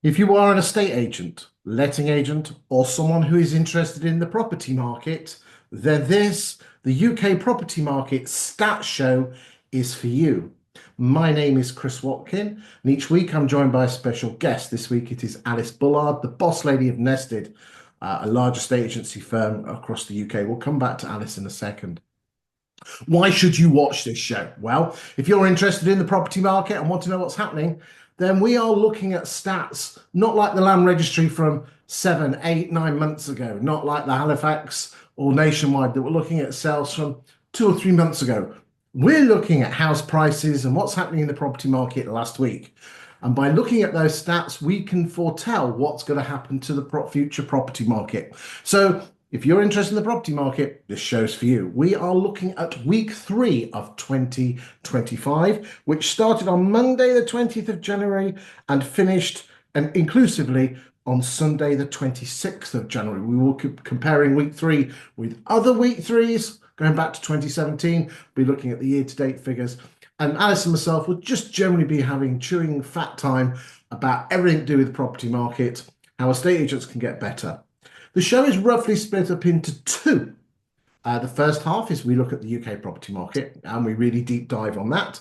If you are an estate agent, letting agent, or someone who is interested in the property market, then the UK property market stats show, is for you. My name is Chris Watkin, and each week I'm joined by a special guest. This week it is Alice Bullard, the boss lady of Nested, a large estate agency firm across the UK. We'll come back to Alice in a second. Why should you watch this show? Well, if you're interested in the property market and want to know what's happening, then we are looking at stats, not like the land registry from 7, 8, 9 months ago, not like the Halifax or Nationwide that were looking at sales from 2 or 3 months ago. We're looking at house prices and what's happening in the property market last week. And by looking at those stats, we can foretell what's going to happen to the future property market. So if you're interested in the property market, this show's for you. We are looking at week 3 of 2025, which started on Monday, the 20th of January and finished and inclusively on Sunday, the 26th of January. We will be comparing week 3 with other week 3s going back to 2017, be looking at the year-to-date figures. And Alice and myself will just generally be chewing fat time about everything to do with the property market, how estate agents can get better. The show is roughly split up into two. The first half is we look at the UK property market and we really deep dive on that.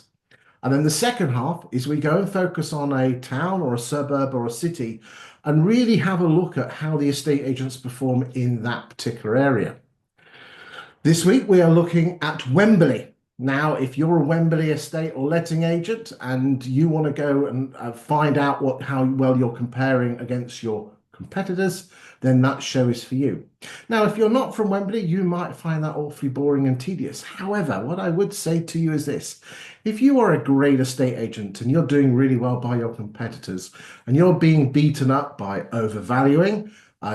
And then the second half is we go and focus on a town or a suburb or a city and really have a look at how the estate agents perform in that particular area. This week we are looking at Wembley. Now, if you're a Wembley estate or letting agent and you want to go and find out how well you're comparing against your competitors, then that show is for you. Now, if you're not from Wembley, you might find that awfully boring and tedious. However, what I would say to you is this. If you are a great estate agent and you're doing really well by your competitors and you're being beaten up by overvaluing,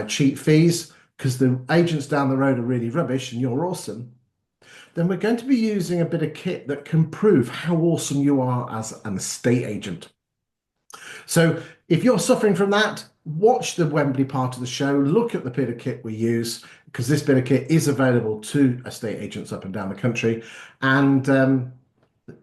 cheap fees, because the agents down the road are really rubbish and you're awesome, then we're going to be using a bit of kit that can prove how awesome you are as an estate agent. So if you're suffering from that, watch the Wembley part of the show, look at the bit of kit we use, because this bit of kit is available to estate agents up and down the country. And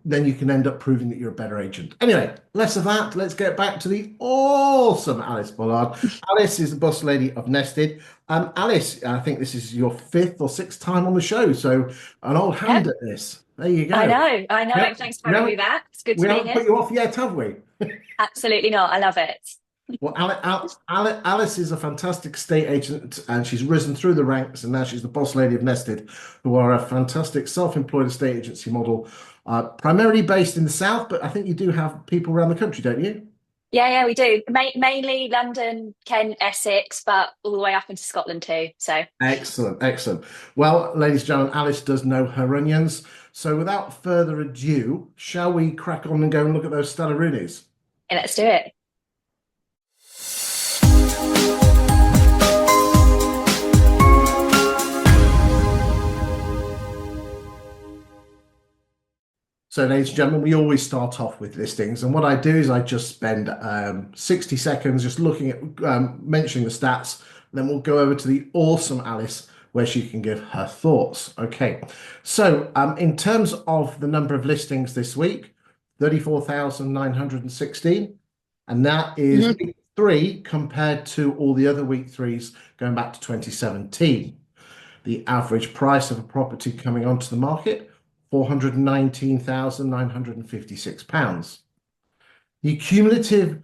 then you can end up proving that you're a better agent. Anyway, less of that. Let's get back to the awesome Alice Bullard. Alice is the boss lady of Nested. Alice, I think this is your 5th or 6th time on the show, so an old hand Yep, at this. There you go. I know. Yep. Thanks for having me back. It's good We to be haven't here. put you off yet, have we? Absolutely not. I love it. Well, Alice is a fantastic estate agent and she's risen through the ranks and now she's the boss lady of Nested, who are a fantastic self-employed estate agency model, primarily based in the south, but I think you do have people around the country, don't you? Yeah, we do. Mainly London, Kent, Essex, but all the way up into Scotland too. So yeah, Excellent, excellent. Well, ladies and gentlemen, Alice does know her onions. So without further ado, shall we crack on and go and look at those Stallaroonies? let's do it. So, ladies and gentlemen, we always start off with listings, and what I do is I just spend 60 seconds just looking at mentioning the stats, and then we'll go over to the awesome Alice where she can give her thoughts. Okay, so in terms of the number of listings this week, 34,916, and that is Mhm. week 3 compared to all the other week 3s going back to 2017. The average price of a property coming onto the market, £419,956. The cumulative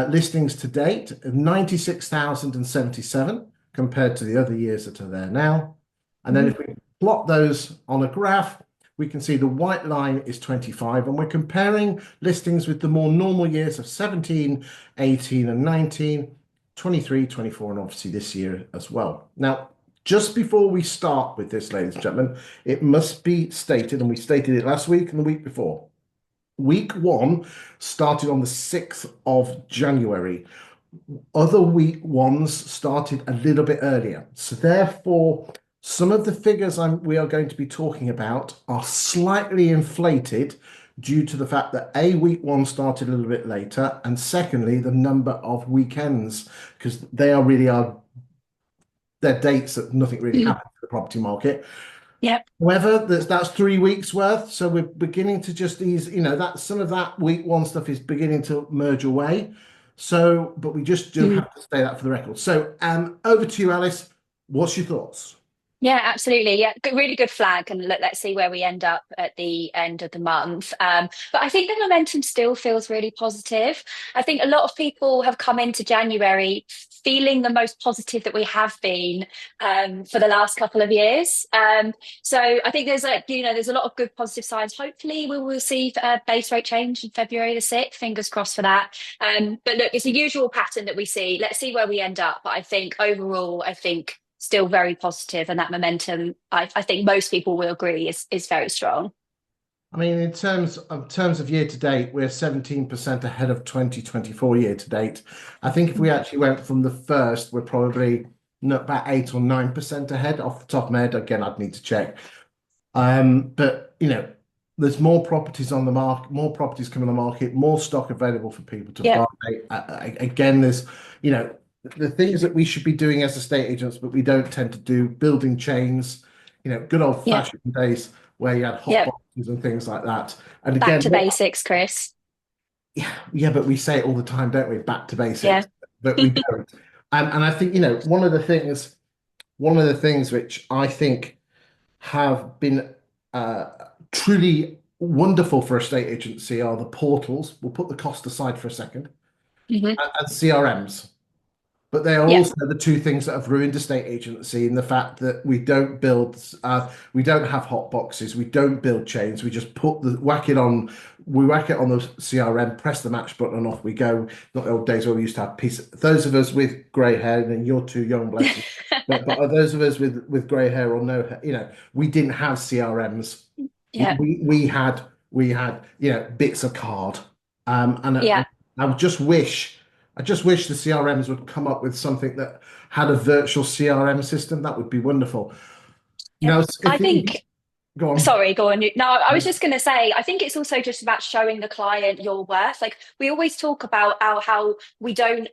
listings to date, 96,077 compared to the other years that are there now. And then if we plot those on a graph, we can see the white line is 25, and we're comparing listings with the more normal years of 17, 18, and 19, 23, 24, and obviously this year as well. Now, just before we start with this, ladies and gentlemen, it must be stated, and we stated it last week and the week before. Week 1 started on the 6th of January. Other week 1s started a little bit earlier. So therefore, some of the figures we are going to be talking about are slightly inflated due to the fact that week 1 started a little bit later, and secondly, the number of weekends, because they're dates that nothing really happened to the property market. Yep. However, that's 3 weeks worth, so we're beginning to just ease, that some of that week 1 stuff is beginning to merge away. So, but we just do Mm. have to say that for the record. So, over to you, Alice. What's your thoughts? Yeah, absolutely. Yeah, really good flag. And let's see where we end up at the end of the month. But I think the momentum still feels really positive. I think a lot of people have come into January feeling the most positive that we have been for the last couple of years. So I think there's a lot of good positive signs. Hopefully, we will see a base rate change in February the 6th. Fingers crossed for that. But look, it's a usual pattern that we see. Let's see where we end up. But I think overall, I think still very positive, and that momentum, I think most people will agree, is very strong. I mean, in terms of year to date, we're 17% ahead of 2024 year to date. I think if we actually went from the first, we're probably not about 8 or 9% ahead off the top of my head. Again, I'd need to check. But there's more properties on the market, more properties coming on the market, more stock available for people to Yeah, buy. Again, there's you know the things that we should be doing as estate agents, but we don't tend to do, building chains, good old yeah, fashioned days where you had hot yeah. boxes and things like that. And Back again, to basics, Chris. yeah, but we say it all the time, don't we? Back to Yeah. basics, but we don't. And I think, one of the things which I think have been truly wonderful for a state agency are the portals. We'll put the cost aside for a second, Hmm. and CRMs. But they are Yeah. also the two things that have ruined a state agency in the fact that we don't have hot boxes, we don't build chains, we just we whack it on the CRM, press the match button, and off we go. Not the old days where we used to have those of us with grey hair, and you're too young, bless you. But those of us with grey hair or no hair, we didn't have CRMs. Yeah. We had bits of card, and Yeah. I would just wish. I just wish the CRMs would come up with something that had a virtual CRM system. That would be wonderful. Yeah. I If you think go on. Sorry, go on. No, I was just going to say, I think it's also just about showing the client your worth. Like we always talk about how we don't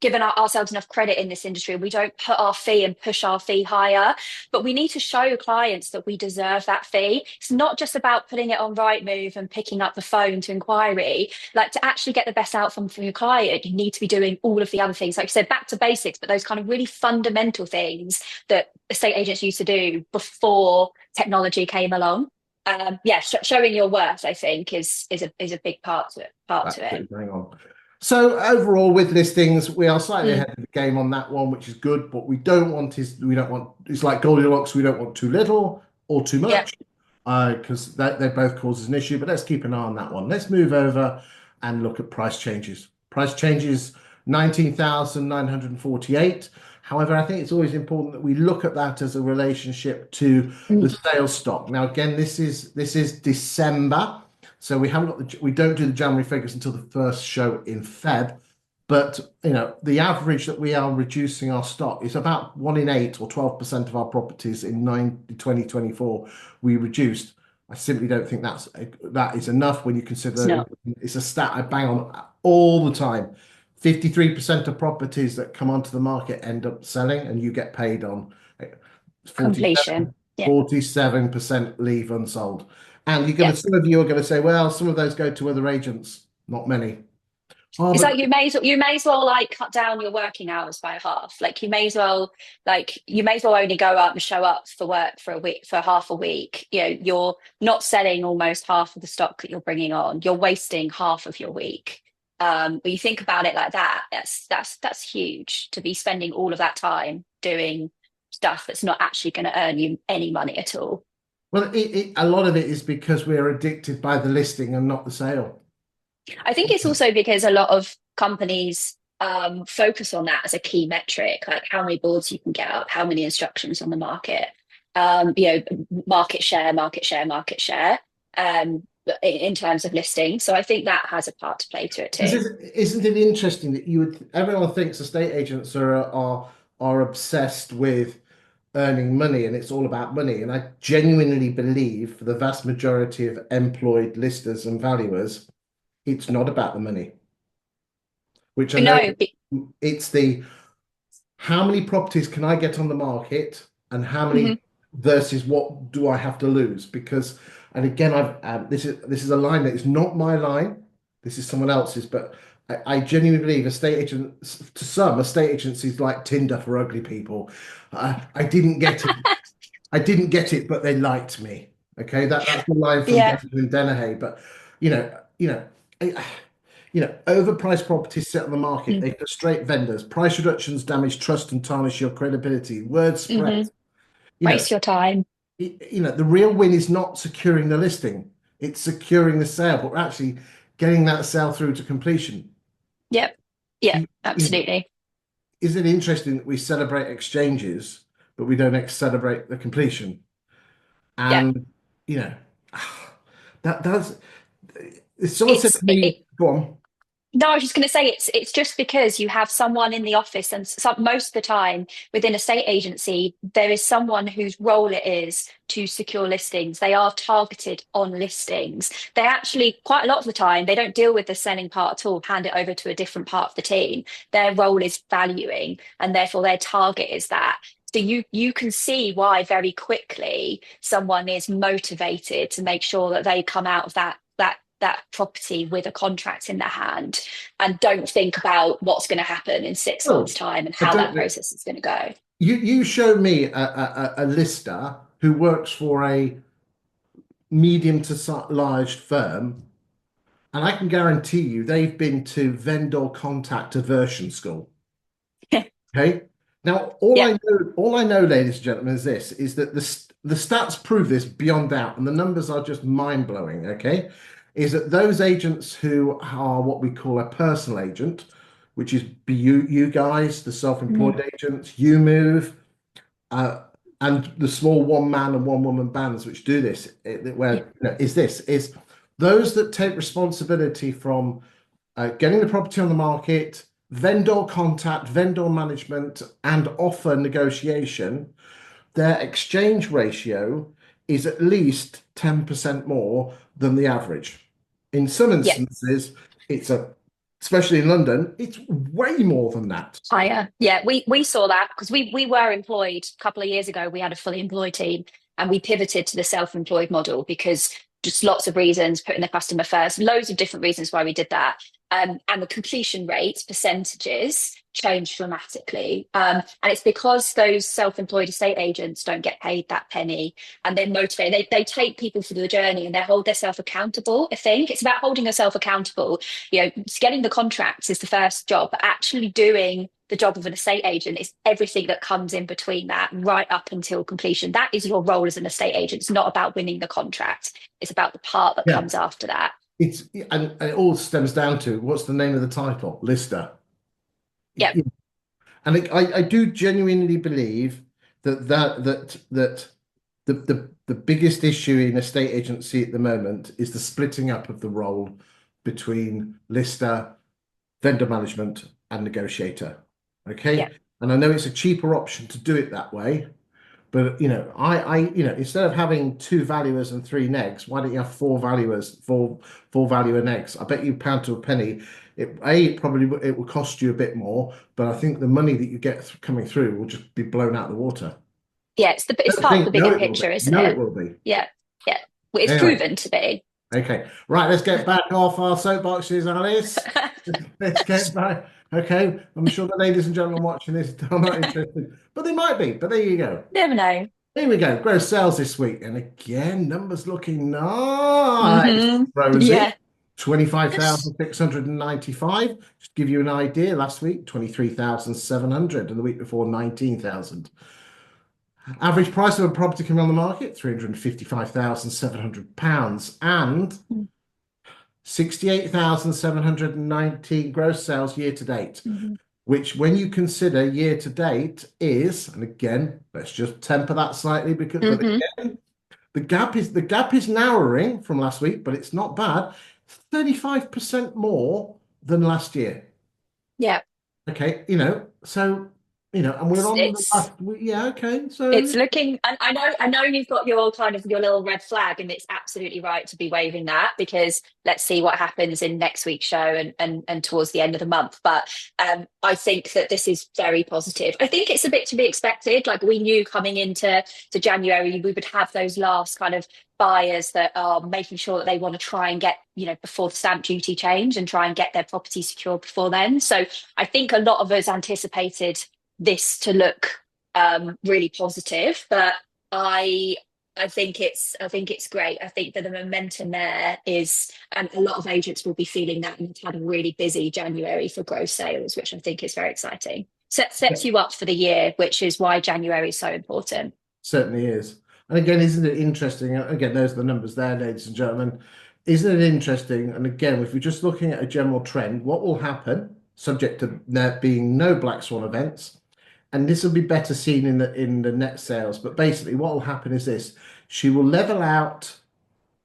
give ourselves enough credit in this industry. We don't put our fee and push our fee higher, but we need to show clients that we deserve that fee. It's not just about putting it on Rightmove and picking up the phone to inquiry. Like to actually get the best outcome from your client, you need to be doing all of the other things. Like I said, back to basics, but those kind of really fundamental things that estate agents used to do before technology came along. Yeah, showing your worth, I think, is a big part to it. Absolutely, bang on. So overall, with listings, we are slightly Mm, ahead of the game on that one, which is good. What we don't want. It's like Goldilocks. We don't want too little or too yeah. much, because they both causes an issue. But let's keep an eye on that one. Let's move over and look at price changes. Price changes 19,948. However, I think it's always important that we look at that as a relationship to the Mm, sales stock. Now, again, this is December. So we don't do the January figures until the first show in Feb. But the average that we are reducing our stock is about 1 in 8 or 12% of our properties in 2024 we reduced. I simply don't think that is enough when you it's consider not it's a stat I bang on all the time. 53% of properties that come onto the market end up selling, and you get paid on 47, completion. Yeah. 47% leave unsold. And Yeah. some of you are going to say, well, some of those go to other agents. Not many. Oh, It's but like you may as well like cut down your working hours by half. You may as well only go up and show up for work for a week, for half a week. You're not selling almost half of the stock that you're bringing on. You're wasting half of your week. But you think about it like that, that's huge to be spending all of that time doing stuff that's not actually going to earn you any money at all. well, a lot of it is because we're addicted by the listing and not the sale. I think it's also because a lot of companies focus on that as a key metric, like how many boards you can get up, how many instructions on the market, market share, market share, market share, in terms of listing. So I think that has a part to play to it too. Isn't it interesting that everyone thinks estate agents are obsessed with earning money and it's all about money. And I genuinely believe for the vast majority of employed listers and valuers, it's not about the money, which I know No, it's the how many properties can I get on the market and how mhm. many versus what do I have to lose? Because, and again, this is a line that is not my line. This is someone else's, but I genuinely believe estate agents, to some, estate agencies like Tinder for ugly people. I didn't get it. I didn't get it, but they liked me. Okay, that's the line from Yeah. Benjamin Dennehy. But you know, I- overpriced properties sit on the market. Mm-hmm. They frustrate vendors. Price reductions damage trust and tarnish your credibility. Word spread. Mm-hmm. You know, Waste your time. the real win is not securing the listing; it's securing the sale, but we're actually getting that sale through to completion. Yep. Yeah, You know, absolutely. is it interesting that we celebrate exchanges, but we don't celebrate the completion? Yeah. And you know, that does. If someone said It's to it, me, "Go on," No, I was just going to say it's just because you have someone in the office, and most of the time within a state agency, there is someone whose role it is to secure listings. They are targeted on listings. They actually, quite a lot of the time, they don't deal with the selling part at all, hand it over to a different part of the team. Their role is valuing, and therefore their target is that. So you can see why very quickly someone is motivated to make sure that they come out of that property with a contract in their hand and don't think about what's going to happen in 6 months' oh, time and I how that don't. process is going to go. You show me a lister who works for a medium to large firm, and I can guarantee you they've been to vendor contact aversion school. Okay. Now, Yeah. all I know, ladies and gentlemen, is this: is that the stats prove this beyond doubt, and the numbers are just mind blowing. Okay, is that those agents who are what we call a personal agent, which is you guys, the Mhm. self-employed agents, you move, uh, and the small one man and one woman bands which do this, Yeah. where is this is those that take responsibility from getting the property on the market, vendor contact, vendor management, and offer negotiation, their exchange ratio is at least 10% more than the average. In some Yeah. instances, especially in London, it's way more than that. Higher. Yeah, we saw that because we were employed a couple of years ago. We had a fully employed team and we pivoted to the self-employed model because just lots of reasons, putting the customer first, loads of different reasons why we did that. And the completion rates, percentages changed dramatically. And it's because those self-employed estate agents don't get paid that penny and they're motivated. They take people through the journey and they hold themselves accountable. I think it's about holding yourself accountable. Getting the contracts is the first job, but actually doing the job of an estate agent is everything that comes in between that, right up until completion. That is your role as an estate agent. It's not about winning the contract. It's about the part that Yeah, comes after that. and it all stems down to what's the name of the title? Lister. Yeah. And I do genuinely believe that the biggest issue in a state agency at the moment is the splitting up of the role between lister, vendor management, and negotiator. Yeah. Okay. And I know it's a cheaper option to do it that way, but instead of having two valuers and three negs, why don't you have four valuers, four valuer negs? I bet you pound to a penny. It will cost you a bit more, but I think the money that you get coming through will just be blown out of the water. Yeah. It's Don't part of the think, no, bigger it will be. picture, isn't No, it it? will be. Yeah. Yeah. Well, it's Anyway, proven to be. okay, right. Let's get back off our soapboxes, Alice. Let's get back. Okay, I'm sure the ladies and gentlemen watching this are not interested, but they might be. But there you go. Never know. Here we go. Gross sales this week. And again, numbers looking nice. Hmm. Rosie, Yeah. 25,695. Just to give you an idea, last week, 23,700, and the week before, 19,000. Average price of a property coming on the market, £355,700. And 68,790 gross sales year to date, Mhm. which when you consider year to date is, and again, let's just temper that slightly but Hmm. again, the gap is narrowing from last week, but it's not bad. 35% more than last year. Yeah. Okay, so and we're on the It's last, yeah, okay. So It's looking, and I know you've got your kind of your little red flag, and it's absolutely right to be waving that because let's see what happens in next week's show and towards the end of the month. But I think that this is very positive. I think it's a bit to be expected. Like we knew coming into January, we would have those last kind of buyers that are making sure that they want to try and get, before the stamp duty change and try and get their property secured before then. So I think a lot of us anticipated this to look really positive. But I I think it's great. I think that the momentum there is, and a lot of agents will be feeling that and have had a really busy January for gross sales, which I think is very exciting. Sets you up for the year, which is why January is so important. certainly is. And again, isn't it interesting? Again, those are the numbers there, ladies and gentlemen. Isn't it interesting? And again, if we're just looking at a general trend, what will happen, subject to there being no black swan events, and this will be better seen in the net sales. But basically, what will happen is this: she will level out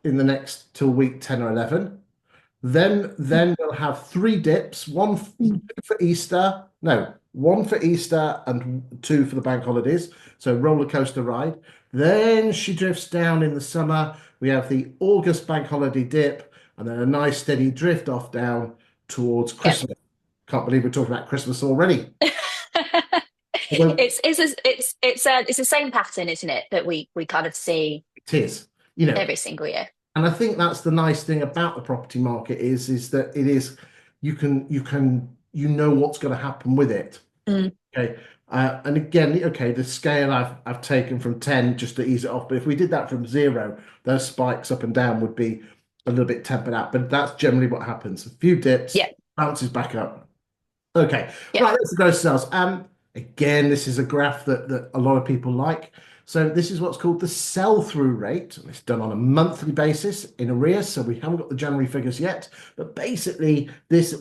in the next till week 10 or 11. Then we'll have three dips, for Easter, no, one for Easter and two for the bank holidays. So roller coaster ride. Then she drifts down in the summer. We have the August bank holiday dip, and then a nice steady drift off down towards Yeah. Christmas. Can't believe we're talking about Christmas already. Although It's the same pattern, isn't it, that we kind of see it is, you know, every single year. and I think that's the nice thing about the property market is that it is you know what's going to happen with it. Mm. Okay. And again, okay, the scale I've taken from 10 just to ease it off. But if we did that from 0, those spikes up and down would be a little bit tempered out. But that's generally what happens. A few dips, Yeah. bounces back up. Okay, Yeah. right, that's the gross sales. Again, this is a graph that a lot of people like. So this is what's called the sell-through rate. And it's done on a monthly basis in arrears, so we haven't got the January figures yet. But basically,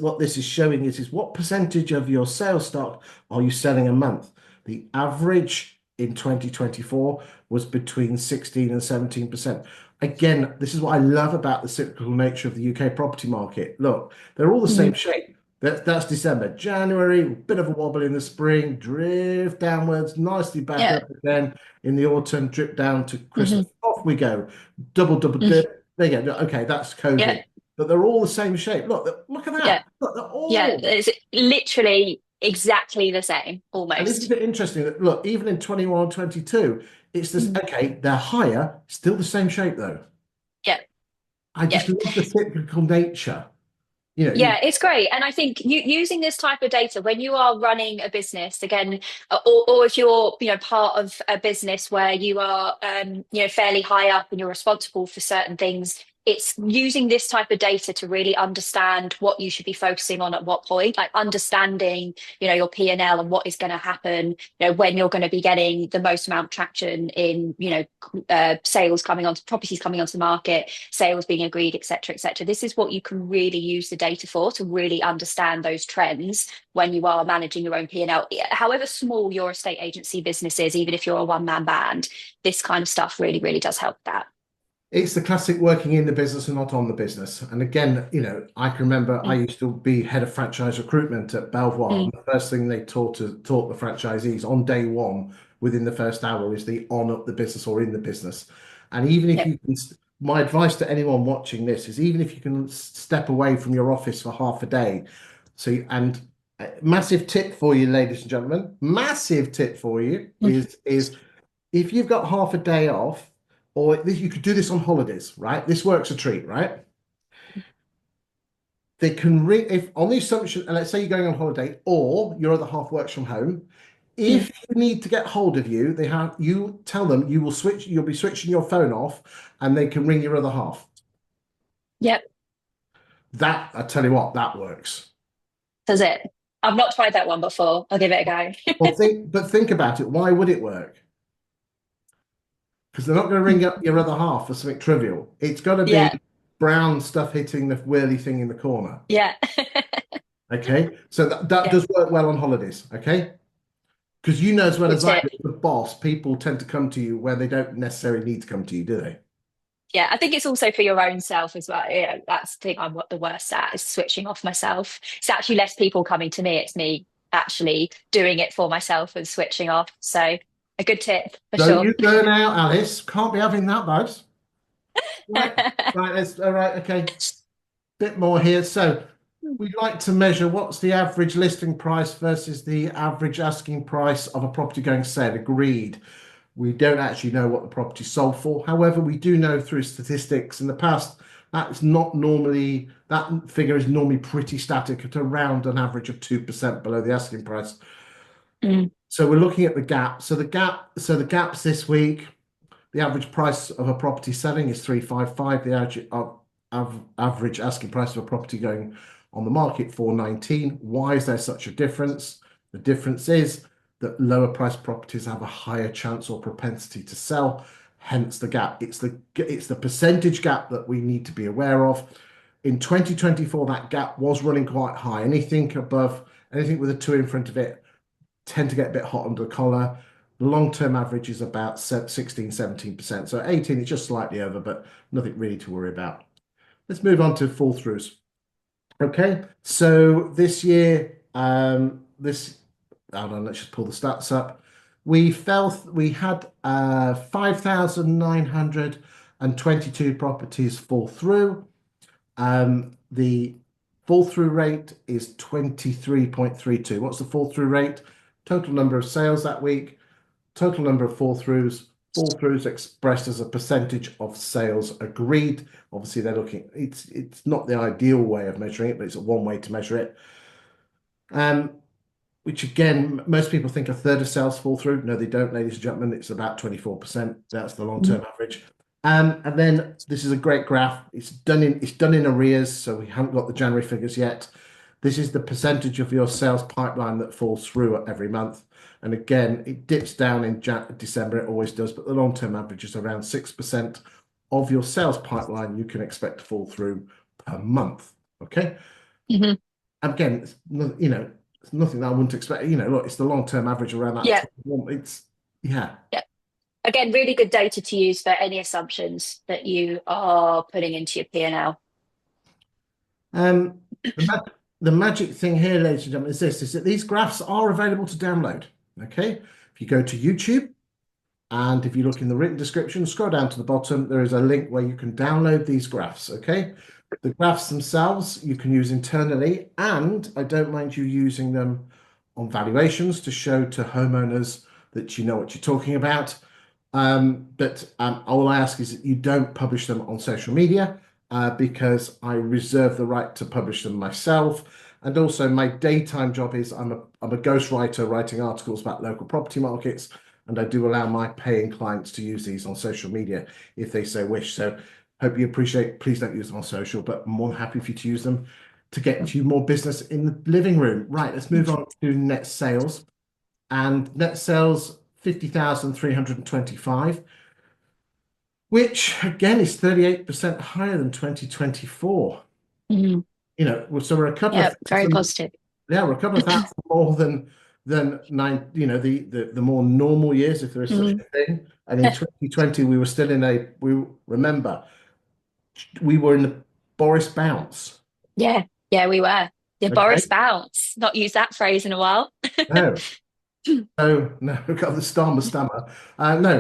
what this is showing is what percentage of your sales stock are you selling a month? The average in 2024 was between 16 and 17%. Again, this is what I love about the cyclical nature of the UK property market. Look, they're all the same Mhm. shape. That's December. January, bit of a wobble in the spring, drift downwards, nicely back Yeah. up again in the autumn, drip down to Christmas. Hmm. Off we go. Double dip. There you go. Okay, that's Yeah. COVID. But they're all the same shape. Look at Yeah. that. Look, they're Yeah. all. It's literally exactly the same, And isn't almost. it interesting that, look, even in 21, 22, it's this, Mm. okay, they're higher, still the same shape though. Yeah. I Yeah. just love the cyclical nature. Yeah, it's great. And I think using this type of data when you are running a business again, or if you're, part of a business where you are, fairly high up and you're responsible for certain things, it's using this type of data to really understand what you should be focusing on at what point, like understanding, your P&L and what is going to happen, when you're going to be getting the most amount of traction in, sales coming onto properties coming onto the market, sales being agreed, et cetera, et cetera. This is what you can really use the data for to really understand those trends when you are managing your own P&L. However small your estate agency business is, even if you're a one-man band, this kind of stuff really, really does help that. It's the classic working in the business and not on the business. And again, I can remember I Mm, used to be head of franchise recruitment at Belvoir. mm, And the first thing they taught the franchisees on day one within the first hour is the on up the business or in the business. And even if yep. you can, my advice to anyone watching this is even if you can step away from your office for half a day. So, and massive tip for you, ladies and gentlemen, massive tip for you Mm, is if you've got half a day off, or you could do this on holidays, right? This works a treat, right? They can ring if on the assumption, and let's say you're going on holiday, or your other half works from home. mm, If you need to get hold of you, you tell them you'll be switching your phone off, and they can ring your other half. yep. That I tell you what, that works. Does it? I've not tried that one before. I'll give it a go. Think about it. Why would it work? Because they're not going to ring up your other half for something trivial. It's got to be Yeah. brown stuff hitting the whirly thing in the corner. Yeah. Okay, so that Yeah. does work well on holidays. Okay, because you know as well Good as I tip. do, the boss, people tend to come to you where they don't necessarily need to come to you, do they? Yeah, I think it's also for your own self as well. That's the thing I'm the worst at is switching off myself. It's actually less people coming to me, it's me actually doing it for myself and switching off. So a good tip for Don't sure. you burn out, Alice. Can't be having that bad. Right, right, all right, okay. Bit more here. So we'd like to measure what's the average listing price versus the average asking price of a property going sale. Agreed. We don't actually know what the property sold for. However, we do know through statistics in the past that's not normally, that figure is normally pretty static at around an average of 2% below the asking price. Mm. So we're looking at the gap. So the gaps this week, the average price of a property selling is 355. The average asking price of a property going on the market 419. Why is there such a difference? The difference is that lower priced properties have a higher chance or propensity to sell, hence the gap. It's the percentage gap that we need to be aware of. In 2024, that gap was running quite high. Anything with a 2 in front of it tend to get a bit hot under the collar. The long-term average is about 16, 17%. So 18 is just slightly over, but nothing really to worry about. Let's move on to fall throughs. Okay, so this year, hold on, let's just pull the stats up. We had 5,922 properties fall through. The fall through rate is 23.32. What's the fall through rate? Total number of sales that week, total number of fall throughs expressed as a percentage of sales agreed. Obviously, it's not the ideal way of measuring it, but it's one way to measure it. Which again, most people think a third of sales fall through. No, they don't, ladies and gentlemen. It's about 24%. That's the long-term average. And then this is a great graph. It's done in arrears, so we haven't got the January figures yet. This is the percentage of your sales pipeline that falls through every month. And again, it dips down in December, it always does, but the long-term average is around 6% of your sales pipeline you can expect to fall through per month. Okay. Mm-hmm. Again, it's nothing that I wouldn't expect. Look, it's the long-term average around that. Yeah. 21. Yeah. Again, really good data to use for any assumptions that you are putting into your P&L. Um, the magic thing here, ladies and gentlemen, is that these graphs are available to download. Okay. If you go to YouTube and if you look in the written description, scroll down to the bottom, there is a link where you can download these graphs. Okay. The graphs themselves you can use internally, and I don't mind you using them on valuations to show to homeowners that you know what you're talking about. But all I ask is that you don't publish them on social media because I reserve the right to publish them myself. And also my daytime job is I'm a ghostwriter writing articles about local property markets, and I do allow my paying clients to use these on social media if they so wish. So hope you appreciate, please don't use them on social, but I'm more than happy for you to use them to get you more business in the living room. Right, let's move on to net sales. And net sales 50,325, which again is 38% higher than 2024. Mm-hmm. So we're a couple Yeah, of very positive. Yeah, we're a couple of thousand more than nine, the more normal years, if there is such a thing. And in 2020, we were still remember, we were in the Boris bounce. Yeah, we were. The Okay. Boris bounce. Not used that phrase in a while. No, no, we've got the stammer. No.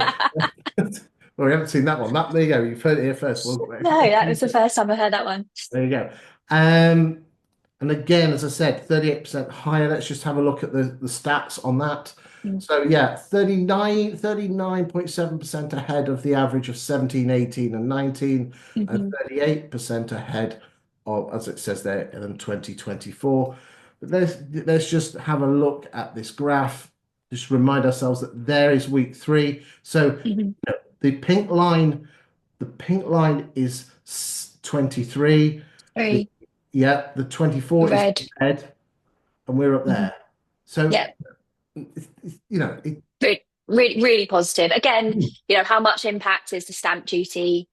Well, we haven't seen that one. There you go. You've heard it here first. Well, No, that was the first time I heard that one. there you go. And again, as I said, 38% higher. Let's just have a look at the stats on that. Mm. So yeah, 39.7% ahead of the average of 17, 18, and 19, and 38% ahead of, as it says there, in 2024. But let's just have a look at this graph. Just remind ourselves that there is week 3. So the pink line is 23. Very The 24 red. is red, and we're up there. So, Yeah, it, really, really positive. Again, how much impact is the stamp duty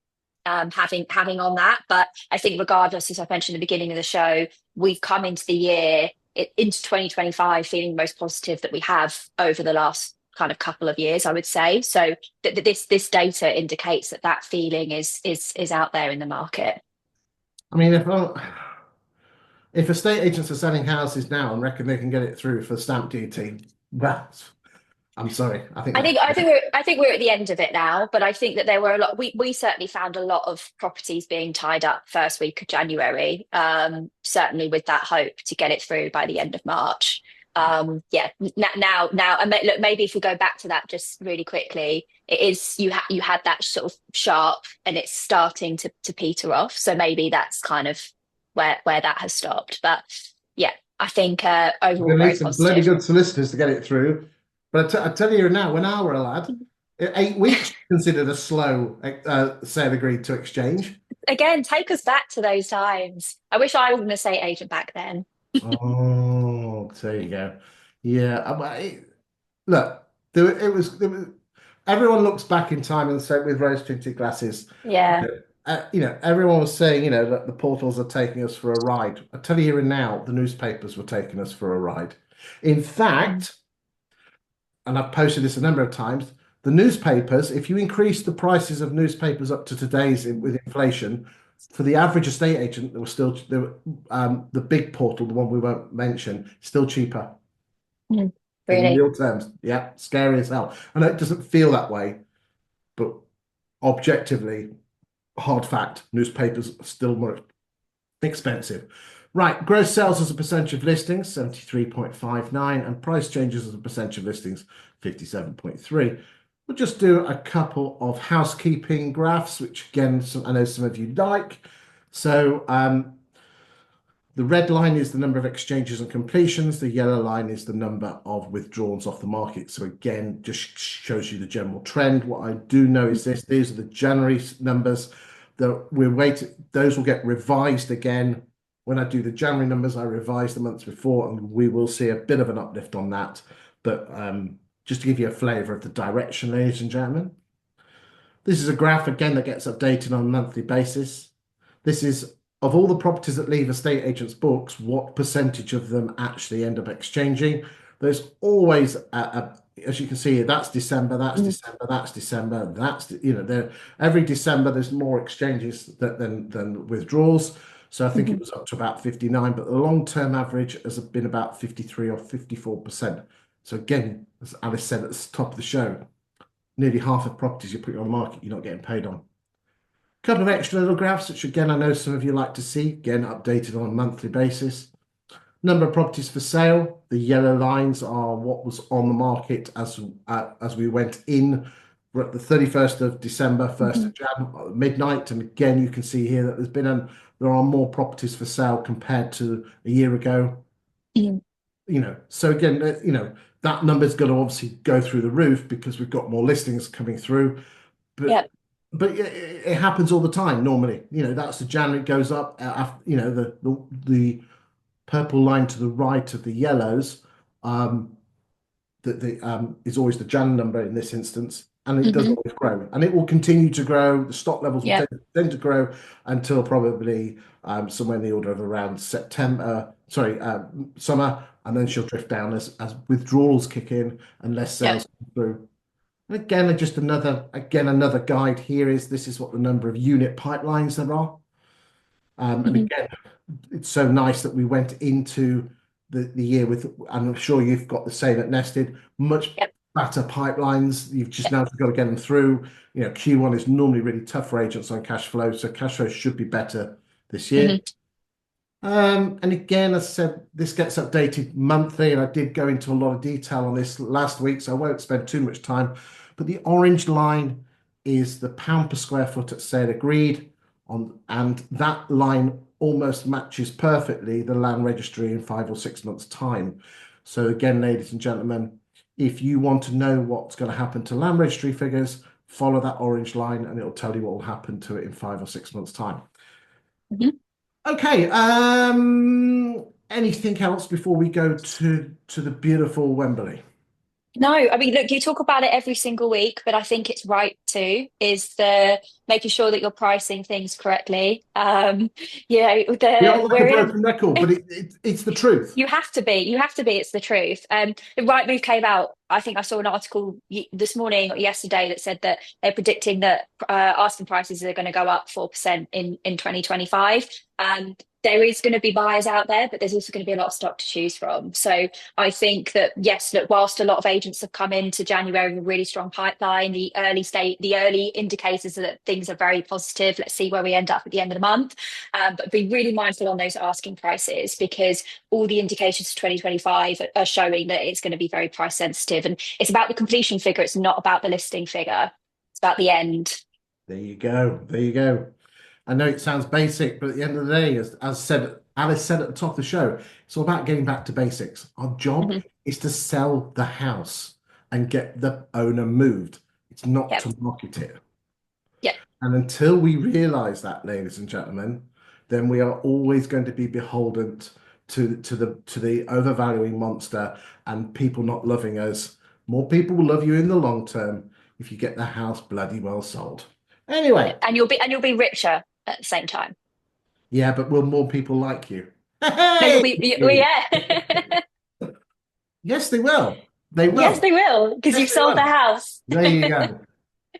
having on that? But I think regardless, as I mentioned at the beginning of the show, we've come into the year into 2025 feeling most positive that we have over the last kind of couple of years, I would say. So this data indicates that feeling is out there in the market. I mean, if estate agents are selling houses now and reckon they can get it through for stamp duty, well, I'm sorry. I think that I think we're at the end of it now, but I think that there were a lot. We certainly found a lot of properties being tied up first week of January. Certainly with that hope to get it through by the end of March. Yeah, now, and look, maybe if we go back to that just really quickly, it is you had that sort of sharp, and it's starting to peter off. So maybe that's kind of where that has stopped. But yeah, I think we overall need very some bloody positive. good solicitors to get it through. But I tell you now, when I were a lad, 8 weeks considered a slow sale agreed to exchange. Again, take us back to those times. I wish I was an estate agent back then. Oh, there you go. Yeah, look, there was. Everyone looks back in time and say with rose-tinted glasses. Yeah. Everyone was saying, that the portals are taking us for a ride. I tell you here and now, the newspapers were taking us for a ride. In Mm. fact, and I've posted this a number of times, the newspapers, if you increase the prices of newspapers up to today's with inflation, for the average estate agent, the big portal, the one we won't mention, still cheaper Mm. in Really? real terms. Yeah, scary as hell. I know it doesn't feel that way, but objectively, hard fact, newspapers are still more expensive. Right, gross sales as a percentage of listings, 73.59, and price changes as a percentage of listings, 57.3. We'll just do a couple of housekeeping graphs, which again, I know some of you like. So the red line is the number of exchanges and completions. The yellow line is the number of withdrawals off the market. So again, just shows you the general trend. What I do know is this: these are the January numbers. We're waiting; those will get revised again. When I do the January numbers, I revise the months before, and we will see a bit of an uplift on that. But just to give you a flavour of the direction, ladies and gentlemen, this is a graph again that gets updated on a monthly basis. This is of all the properties that leave estate agents' books, what percentage of them actually end up exchanging. There's always as you can see, that's December, that's Mm. December, that's December, there every December there's more exchanges than withdrawals. So I think it Mhm. was up to about 59, but the long-term average has been about 53 or 54%. So again, as Alice said at the top of the show, nearly half of properties you put on the market, you're not getting paid on. Couple of extra little graphs, which again, I know some of you like to see, again, updated on a monthly basis. Number of properties for sale. The yellow lines are what was on the market as we went in. We're at the 31st of December, 1st Mhm. of Jan, midnight. And again, you can see here that there are more properties for sale compared to a year ago. Mm. So again, that number's got to obviously go through the roof because we've got more listings coming through. Yep. But it happens all the time normally. That's the January goes up after, the purple line to the right of the yellows that the is always the Jan number in this instance, and it does Mhm. always grow, and it will continue to grow. The stock levels will Yep. tend to grow until probably somewhere in the order of around summer, and then she'll drift down as withdrawals kick in and less Yep. sales come through. And again, just another guide here is this is what the number of unit pipelines there are. And Mhm. again, it's so nice that we went into the year with, and I'm sure you've got the same at Nested, much Yep. fatter pipelines. You've just Yep. now got to get them through. Q1 is normally really tough for agents on cash flow, so cash flow should be better this year. Mhm. And again, as I said, this gets updated monthly, and I did go into a lot of detail on this last week, so I won't spend too much time. But the orange line is the pound per square foot at sale agreed and that line almost matches perfectly the land registry in 5 or 6 months' time. So again, ladies and gentlemen, if you want to know what's going to happen to land registry figures, follow that orange line, and it'll tell you what will happen to it in 5 or 6 months' time. Mhm. Okay. Anything else before we go to the beautiful Wembley? No, I mean, look, you talk about it every single week, but I think it's right too, is the making sure that you're pricing things correctly. We are like a We're in broken record, but it's the truth. you have to be, it's the truth. The right move came out. I think I saw an article this morning or yesterday that said that they're predicting that asking prices are going to go up 4% in 2025. there is going to be buyers out there, but there's also going to be a lot of stock to choose from. So I think that yes, look, whilst a lot of agents have come into January with a really strong pipeline, the early indicators are that things are very positive. Let's see where we end up at the end of the month. But be really mindful on those asking prices, because all the indications for 2025 are showing that it's going to be very price sensitive. And it's about the completion figure. It's not about the listing figure. It's about the end. There you go. There you go. I know it sounds basic, but at the end of the day, as said, Alice said at the top of the show, it's all about getting back to basics. Our job Mhm. is to sell the house and get the owner moved. It's not Yep. to market it. Yep. And until we realize that, ladies and gentlemen, then we are always going to be beholden to the overvaluing monster and people not loving us. More people will love you in the long term if you get the house bloody well sold. Anyway, Yep. And you'll be richer at the same time. yeah, but will more people like you? No, Hey! well, yeah. Yes, they will. They Yes, will. they will, because Yes, you've they sold the will. house. There you go.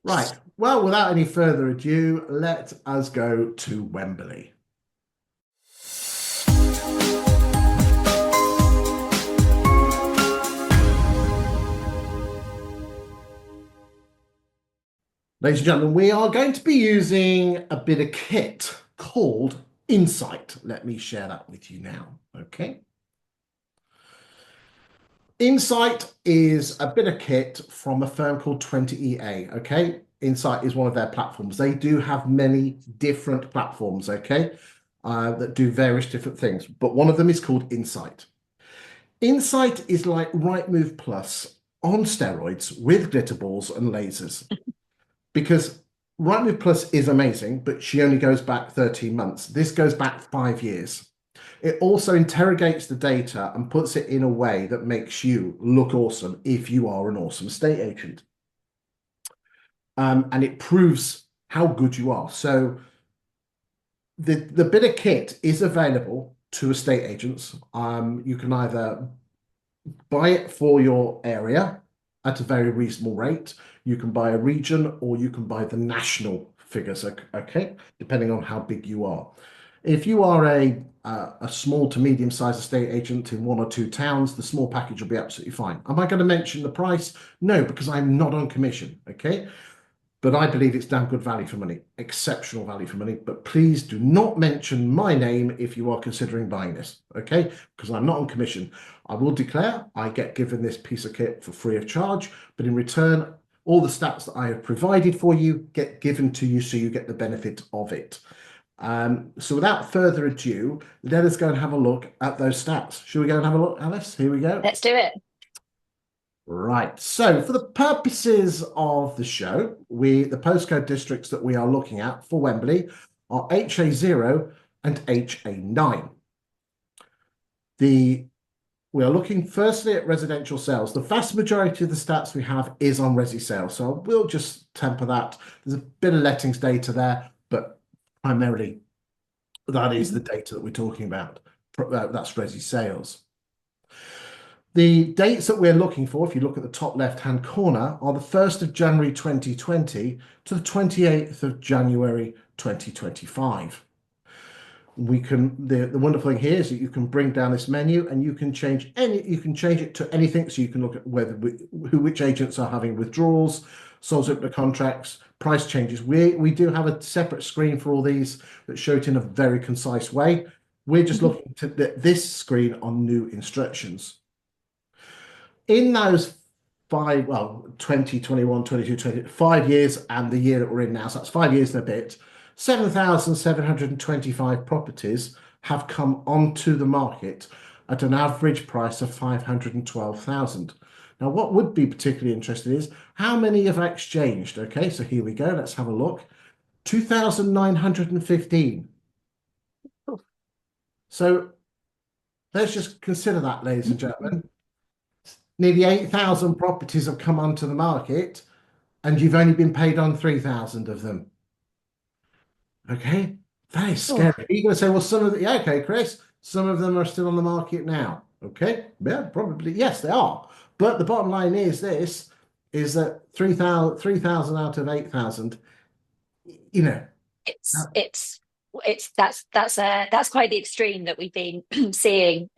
Right. Well, without any further ado, let us go to Wembley. Ladies and gentlemen, we are going to be using a bit of kit called Insight. Let me share that with you now. Okay. Insight is a bit of kit from a firm called 20EA. Okay. Insight is one of their platforms. They do have many different platforms. Okay. That do various different things, but one of them is called Insight. Insight is like Rightmove Plus on steroids with glitter balls and lasers. Because Rightmove Plus is amazing, but she only goes back 13 months. This goes back 5 years. It also interrogates the data and puts it in a way that makes you look awesome if you are an awesome estate agent. And it proves how good you are. So the bit of kit is available to estate agents. You can either buy it for your area at a very reasonable rate. You can buy a region, or you can buy the national figures, okay, depending on how big you are. If you are a small to medium-sized estate agent in one or two towns, the small package will be absolutely fine. Am I going to mention the price? No, because I'm not on commission, okay? But I believe it's damn good value for money, exceptional value for money. But please do not mention my name if you are considering buying this, okay? Because I'm not on commission. I will declare I get given this piece of kit for free of charge, but in return, all the stats that I have provided for you get given to you, so you get the benefit of it. So without further ado, let us go and have a look at those stats. Should we go and have a look, Alice? Here we go. Let's do it. Right. So for the purposes of the show, the postcode districts that we are looking at for Wembley are HA0 and HA9. We are looking firstly at residential sales. The vast majority of the stats we have is on Resi sales, so we'll just temper that. There's a bit of lettings data there, but primarily that is the data that we're talking about. That's Resi sales. The dates that we're looking for, if you look at the top left-hand corner, are the 1st of January 2020 to the 28th of January 2025. The wonderful thing here is that you can bring down this menu and you can change it to anything. So you can look at which agents are having withdrawals, sold up the contracts, price changes. We do have a separate screen for all these that show it in a very concise way. We're just looking to this screen on new instructions. In those 20, 21, 22, 20, 5 years and the year that we're in now, so that's 5 years and a bit, 7,725 properties have come onto the market at an average price of 512,000. Now, what would be particularly interesting is how many have exchanged. Okay, so here we go. Let's have a look. 2,915. So let's just consider that, ladies and gentlemen. Nearly 8,000 properties have come onto the market, and you've only been paid on 3,000 of them. Okay, that is scary. You're going to say, well, yeah, okay, Chris, some of them are still on the market now. Okay, yeah, probably, yes, they are. But the bottom line is that 3,000 out of 8,000, you know. It's that's quite the extreme that we've been seeing,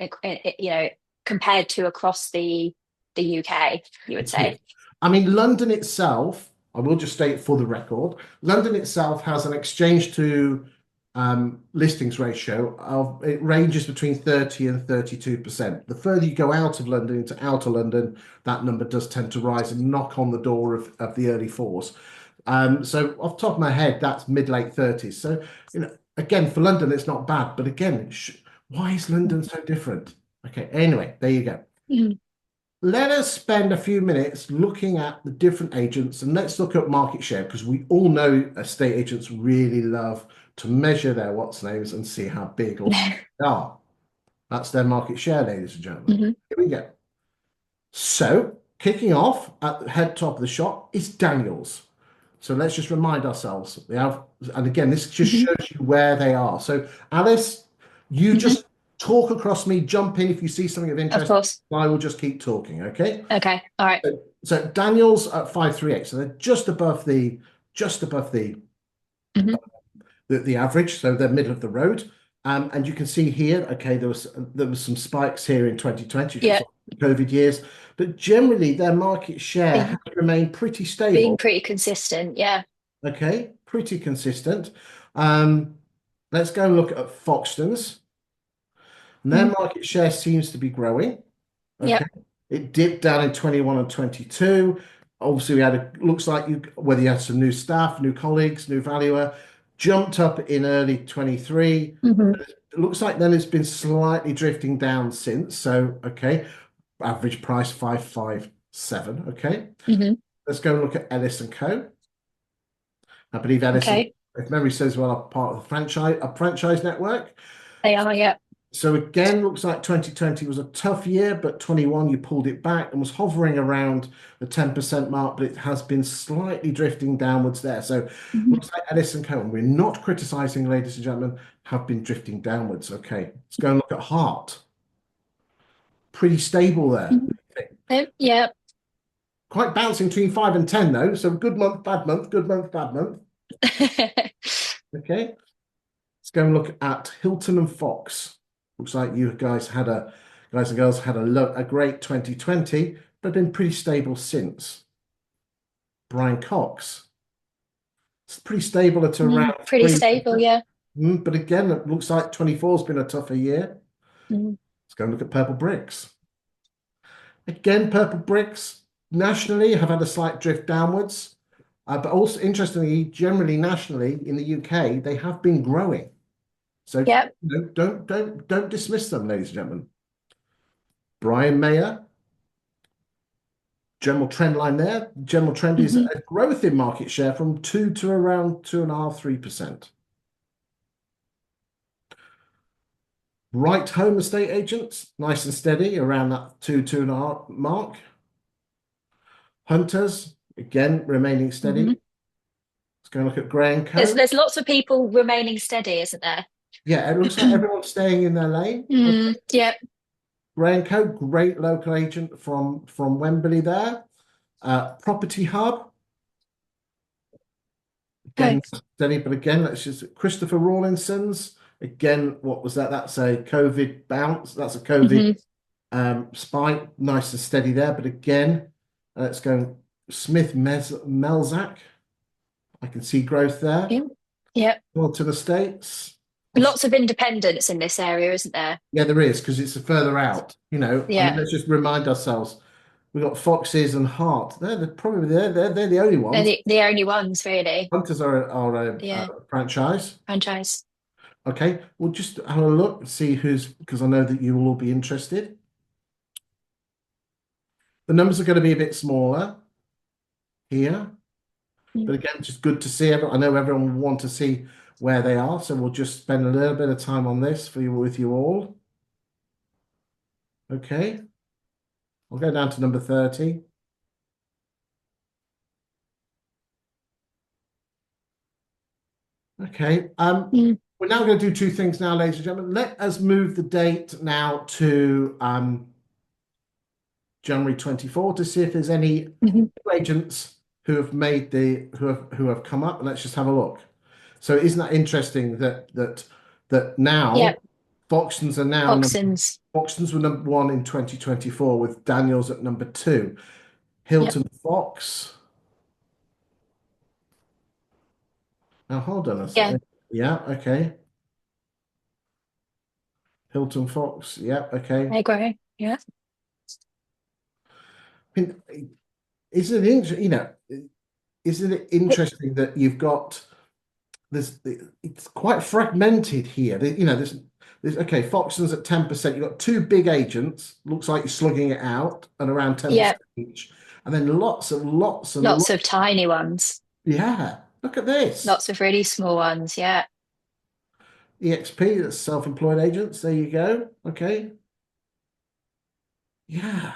compared to across the UK, you would It is. say. I mean, London itself, I will just state for the record, London itself has an exchange to listings ratio of, it ranges between 30 and 32%. The further you go out of London into outer London, that number does tend to rise and knock on the door of the early fours. So off the top of my head, that's mid-late 30s. So, again, for London, it's not bad. But again, why is London so different? Okay, anyway, there you go. Mhm. Let us spend a few minutes looking at the different agents, and let's look at market share, because we all know estate agents really love to measure their what's names and see how big or small they are. That's their market share, ladies and gentlemen. Mhm. Here we go. So, kicking off at the head top of the shop is Daniels. So let's just remind ourselves. We have, and again, this just Mhm. shows you where they are. So, Alice, you Mhm. just talk across me, jump in if you see something of Of interest. course. I will just keep talking, okay? Okay. All right. So Daniels at 538. So they're just above Mhm. the average. So they're middle of the road. And you can see here, okay, there was some spikes here in 2020, which was Yeah. the COVID years, but generally their market share has Being remained pretty being stable. pretty consistent. Yeah. Okay, pretty consistent. Um, let's go and look at Foxtons. And their Mhm. market share seems to be growing. Yeah. Okay. It dipped down in 21 and 22. Obviously, we had looks like whether you had some new staff, new colleagues, new valuer, jumped up in early 23. Mhm. It looks like then it's been slightly drifting down since. So, okay, average price 557. Okay. Mhm. Let's go and look at Ellis and Co. I believe Ellis, Okay. if memory serves well, are part of the franchise network. They are. Yeah. So again, looks like 2020 was a tough year, but 21 you pulled it back and was hovering around the 10% mark, but it has been slightly drifting downwards there. So Mhm. looks like Ellis and Co. We're not criticizing, ladies and gentlemen, have been drifting downwards. Okay, let's go and look at Hart. Pretty stable there. Mhm. Yeah. Quite bouncing between 5 and 10 though. So good month, bad month, good month, bad month. Okay. Let's go and look at Hilton and Fox. Looks like you guys and girls had a great 2020, but been pretty stable since. Brian Cox. It's pretty stable at around Pretty 3%. stable. Yeah. But again, it looks like 24 has been a tougher year. Mhm. Let's go and look at Purple Bricks. Again, Purple Bricks nationally have had a slight drift downwards. But also interestingly, generally nationally in the UK, they have been growing. So Yeah. don't dismiss them, ladies and gentlemen. Brian Mayer, general trend line there. General trend is Mhm. a growth in market share from 2 to around 2.5, 3%. Right home estate agents, nice and steady around that 2.5 mark. Hunters, again, remaining steady. Mhm. Let's go and look at Gray and There's Co. there's lots of people remaining steady, isn't there? Yeah, it looks like everyone's staying in their lane. Yeah. Gray and Co, great local agent from Wembley there. Property Hub, Okay. again, steady, but again, that's just Christopher Rawlinson's. Again, what was that? That's a COVID bounce. That's a COVID Mhm. spike. Nice and steady there. But again, let's go Smith Melzack. I can see growth there. Yeah. Yeah. Wilton Estates. Lots of independence in this area, isn't there? Yeah, there is because it's further out. I mean, Yeah. let's just remind ourselves. We've got Foxes and Hart. They're the only They're ones. the only ones, really. Hunters are Yeah. a franchise. Franchise. Okay, we'll just have a look and see who's, because I know that you will all be interested. The numbers are going to be a bit smaller here, Mm. but again, just good to see. I know everyone will want to see where they are, so we'll just spend a little bit of time on this with you all. Okay, I'll go down to number 30. Okay, Mm. we're now going to do two things now, ladies and gentlemen. Let us move the date now to January 24 to see if there's any Mhm. agents who have come up, and let's just have a look. So isn't that interesting that Yeah, now Foxtons are now Foxtons. Foxtons were number one in 2024 with Daniels at number two. Yep. Hilton Fox. Now hold on a Yeah, second. Yeah, okay. Hilton Fox. Yeah, okay. I agree. Yeah. I mean, isn't it isn't it interesting that you've got this? It's quite fragmented here. There's okay. Foxtons at 10%. You've got two big agents. Looks like you're slugging it out at around Yeah. 10% each, and then lots and Lots lots. of tiny ones. Yeah, look at this. Lots of really small ones. Yeah. EXP. That's self-employed agents. There you go. Okay. Yeah.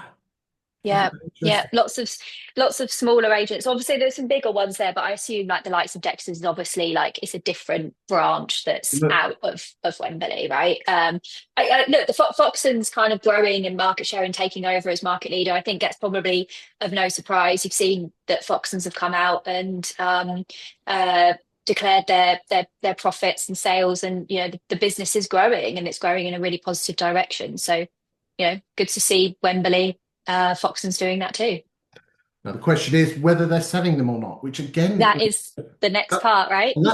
Isn't Yeah, that yeah, interesting? lots of smaller agents. Obviously, there's some bigger ones there, but I assume like the likes of Dexter's is obviously like it's a different branch that's Look, out of Wembley, right? Look, the Foxton's kind of growing in market share and taking over as market leader. I think that's probably of no surprise. You've seen that Foxton's have come out and declared their profits and sales, and the business is growing and it's growing in a really positive direction. So, good to see Wembley Foxton's doing that too. now the question is whether they're selling them or not, which again, That is the next that, part, right? and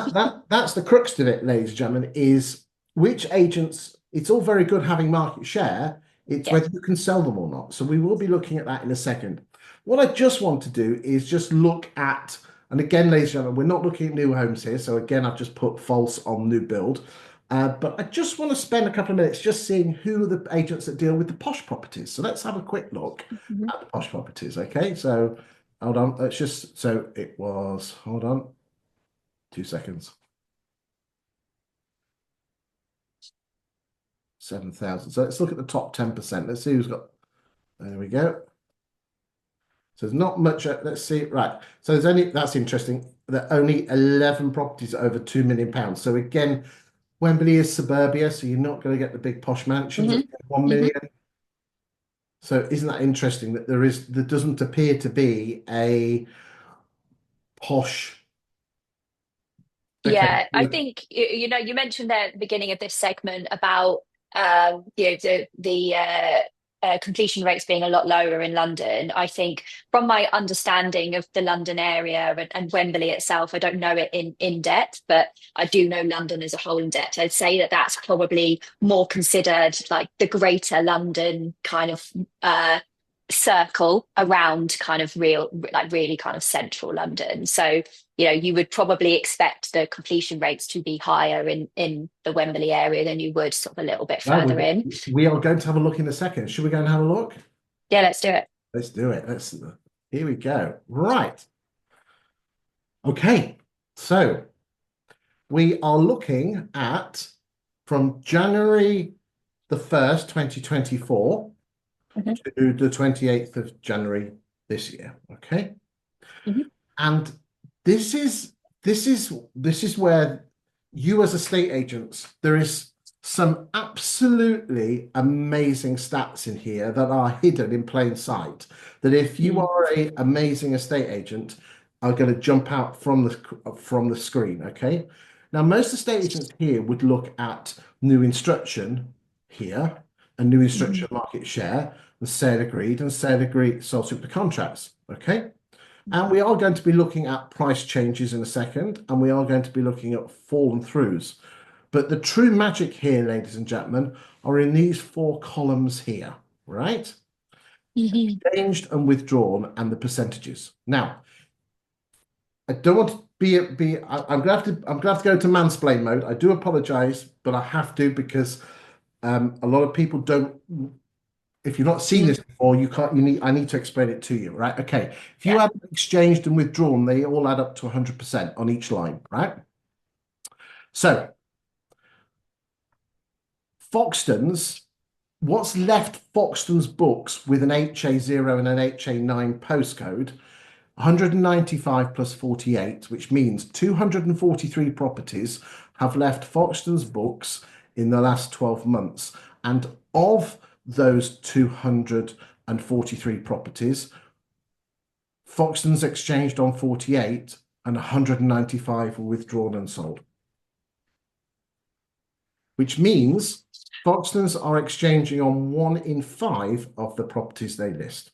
that's the crux of it, ladies and gentlemen, is which agents, it's all very good having market share, it's Yeah. whether you can sell them or not. So we will be looking at that in a second. What I just want to do is just look at, and again, ladies and gentlemen, we're not looking at new homes here. So again, I've just put false on new build. But I just want to spend a couple of minutes just seeing who are the agents that deal with the posh properties. So let's have a quick look Mhm. at the posh properties. Okay, so hold on. Let's just, so it was, hold on, 2 seconds. 7,000. So let's look at the top 10%. Let's see who's got, there we go. So there's not much, let's see, right. So there's only, that's interesting, there are only 11 properties over £2 million. So again, Wembley is suburbia, so you're not going to get the big posh mansions at Mhm. 1 Mhm. million. So isn't that interesting that there doesn't appear to be a posh, okay, Yeah, I think you mentioned there at the beginning of this segment about the completion rates being a lot lower in London. I think from my understanding of the London area and Wembley itself, I don't know it in depth, but I do know London as a whole in depth. I'd say that that's probably more considered like the greater London kind of circle around kind of really kind of central London. So you would probably expect the completion rates to be higher in the Wembley area than you would sort of a little bit well, further in. we are going to have a look in a second. Should we go and have a look? Yeah, let's do it. Let's do it. Here we go. Right. Okay. So we are looking at from January the 1st, 2024 Mhm. to the 28th of January this year. Okay. Mhm. And this is this is where you as estate agents, there is some absolutely amazing stats in here that are hidden in plain sight. That if you Mm. are a amazing estate agent, are going to jump out from the screen. Okay. Now, most estate agents here would look at new instruction here, and new instruction Mhm. market share, and sale agreed, sold super contracts. Okay. And we are going to be looking at price changes in a second, and we are going to be looking at fallen throughs. But the true magic here, ladies and gentlemen, are in these four columns here, right? Mhm. Changed and withdrawn and the percentages. Now, I don't want to I'm going to have to go to mansplain mode. I do apologize, but I have to because a lot of people don't, if you've not seen Mm. this before, I need to explain it to you, right? Okay. If you Yeah. have exchanged and withdrawn, they all add up to 100% on each line, right? So Foxtons, what's left Foxtons books with an HA0 and an HA9 postcode, 195 plus 48, which means 243 properties have left Foxtons books in the last 12 months. And of those 243 properties, Foxtons exchanged on 48 and 195 were withdrawn and sold. which means Foxtons are exchanging on 1 in 5 of the properties they list.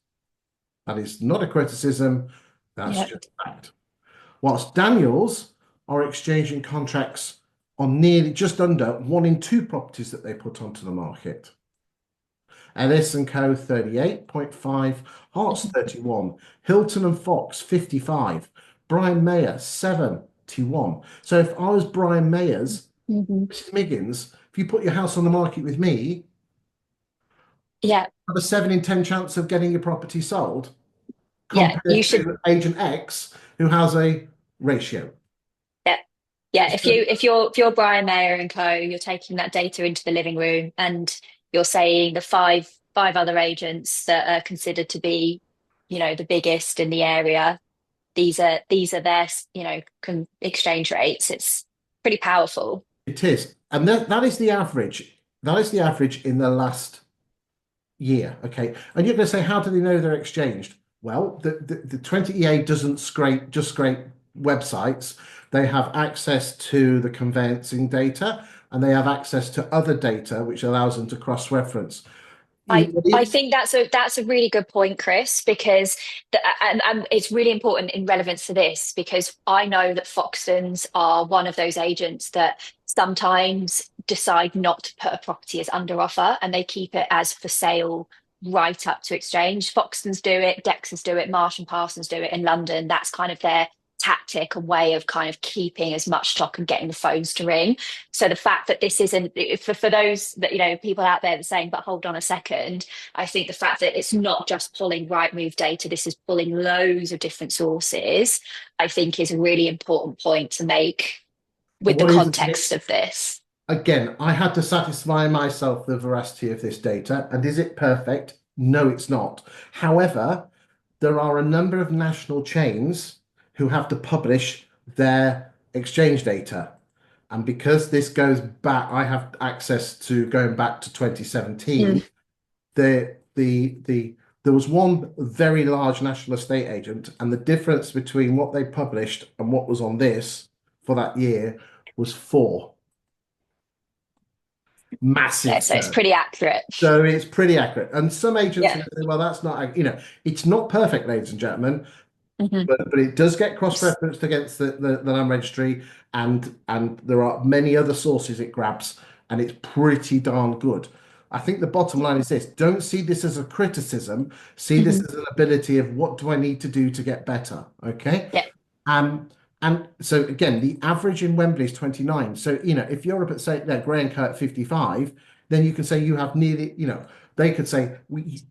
That is not a criticism, that's Yeah. just fact. Whilst Daniels are exchanging contracts on nearly just under 1 in 2 properties that they put onto the market. Ellis and Co 38.5, Hearts 31, Hilton and Fox 55, Brian Mayer 71. So if I was Brian Mayer's, Mhm. Mrs. Miggins, if you put your house on the market with me, Yeah. have a 7 in 10 chance of getting your property sold Yeah. You compared should. to agent X who has a ratio. Yeah. Yeah. So If you're Brian Mayer and co, you're taking that data into the living room and you're saying the five other agents that are considered to be, the biggest in the area. These are their, exchange rates. It's pretty powerful. it is. And that is the average. That is the average in the last year. Okay. And you're going to say, how do they know they're exchanged? Well, the 20EA doesn't scrape websites. They have access to the conveyancing data and they have access to other data, which allows them to cross-reference. I think that's a really good point, Chris, because and it's really important in relevance to this because I know that Foxtons are one of those agents that sometimes decide not to put a property as under offer and they keep it as for sale right up to exchange. Foxtons do it, Dexys do it, Marsh and Parsons do it in London. That's kind of their tactic, a way of kind of keeping as much stock and getting the phones to ring. So the fact that this isn't for those that people out there that are saying, but hold on a second, I think the fact that it's not just pulling Rightmove data, this is pulling loads of different sources, I think is a really important point to make with the What is context of this. again, I had to satisfy myself the veracity of this data. And is it perfect? No, it's not. However, there are a number of national chains who have to publish their exchange data. And because this goes back, I have access to going back to 2017. Mm. There was one very large national estate agent, and the difference between what they published and what was on this for that year was four. Yeah, Massive so it's term. pretty accurate. So it's pretty accurate. And some agents are Yeah. going to say, well, that's not, it's not perfect, ladies and gentlemen, Mhm. but it does get cross-referenced against the land registry, and there are many other sources it grabs, and it's pretty darn good. I think the bottom line is this: don't see this as a criticism, see this Mhm. as an ability of what do I need to do to get better. Okay. Yeah. Um, and so again, the average in Wembley is 29. So, if you're up at say Gray and Co at 55, then you can say you have nearly, they could say,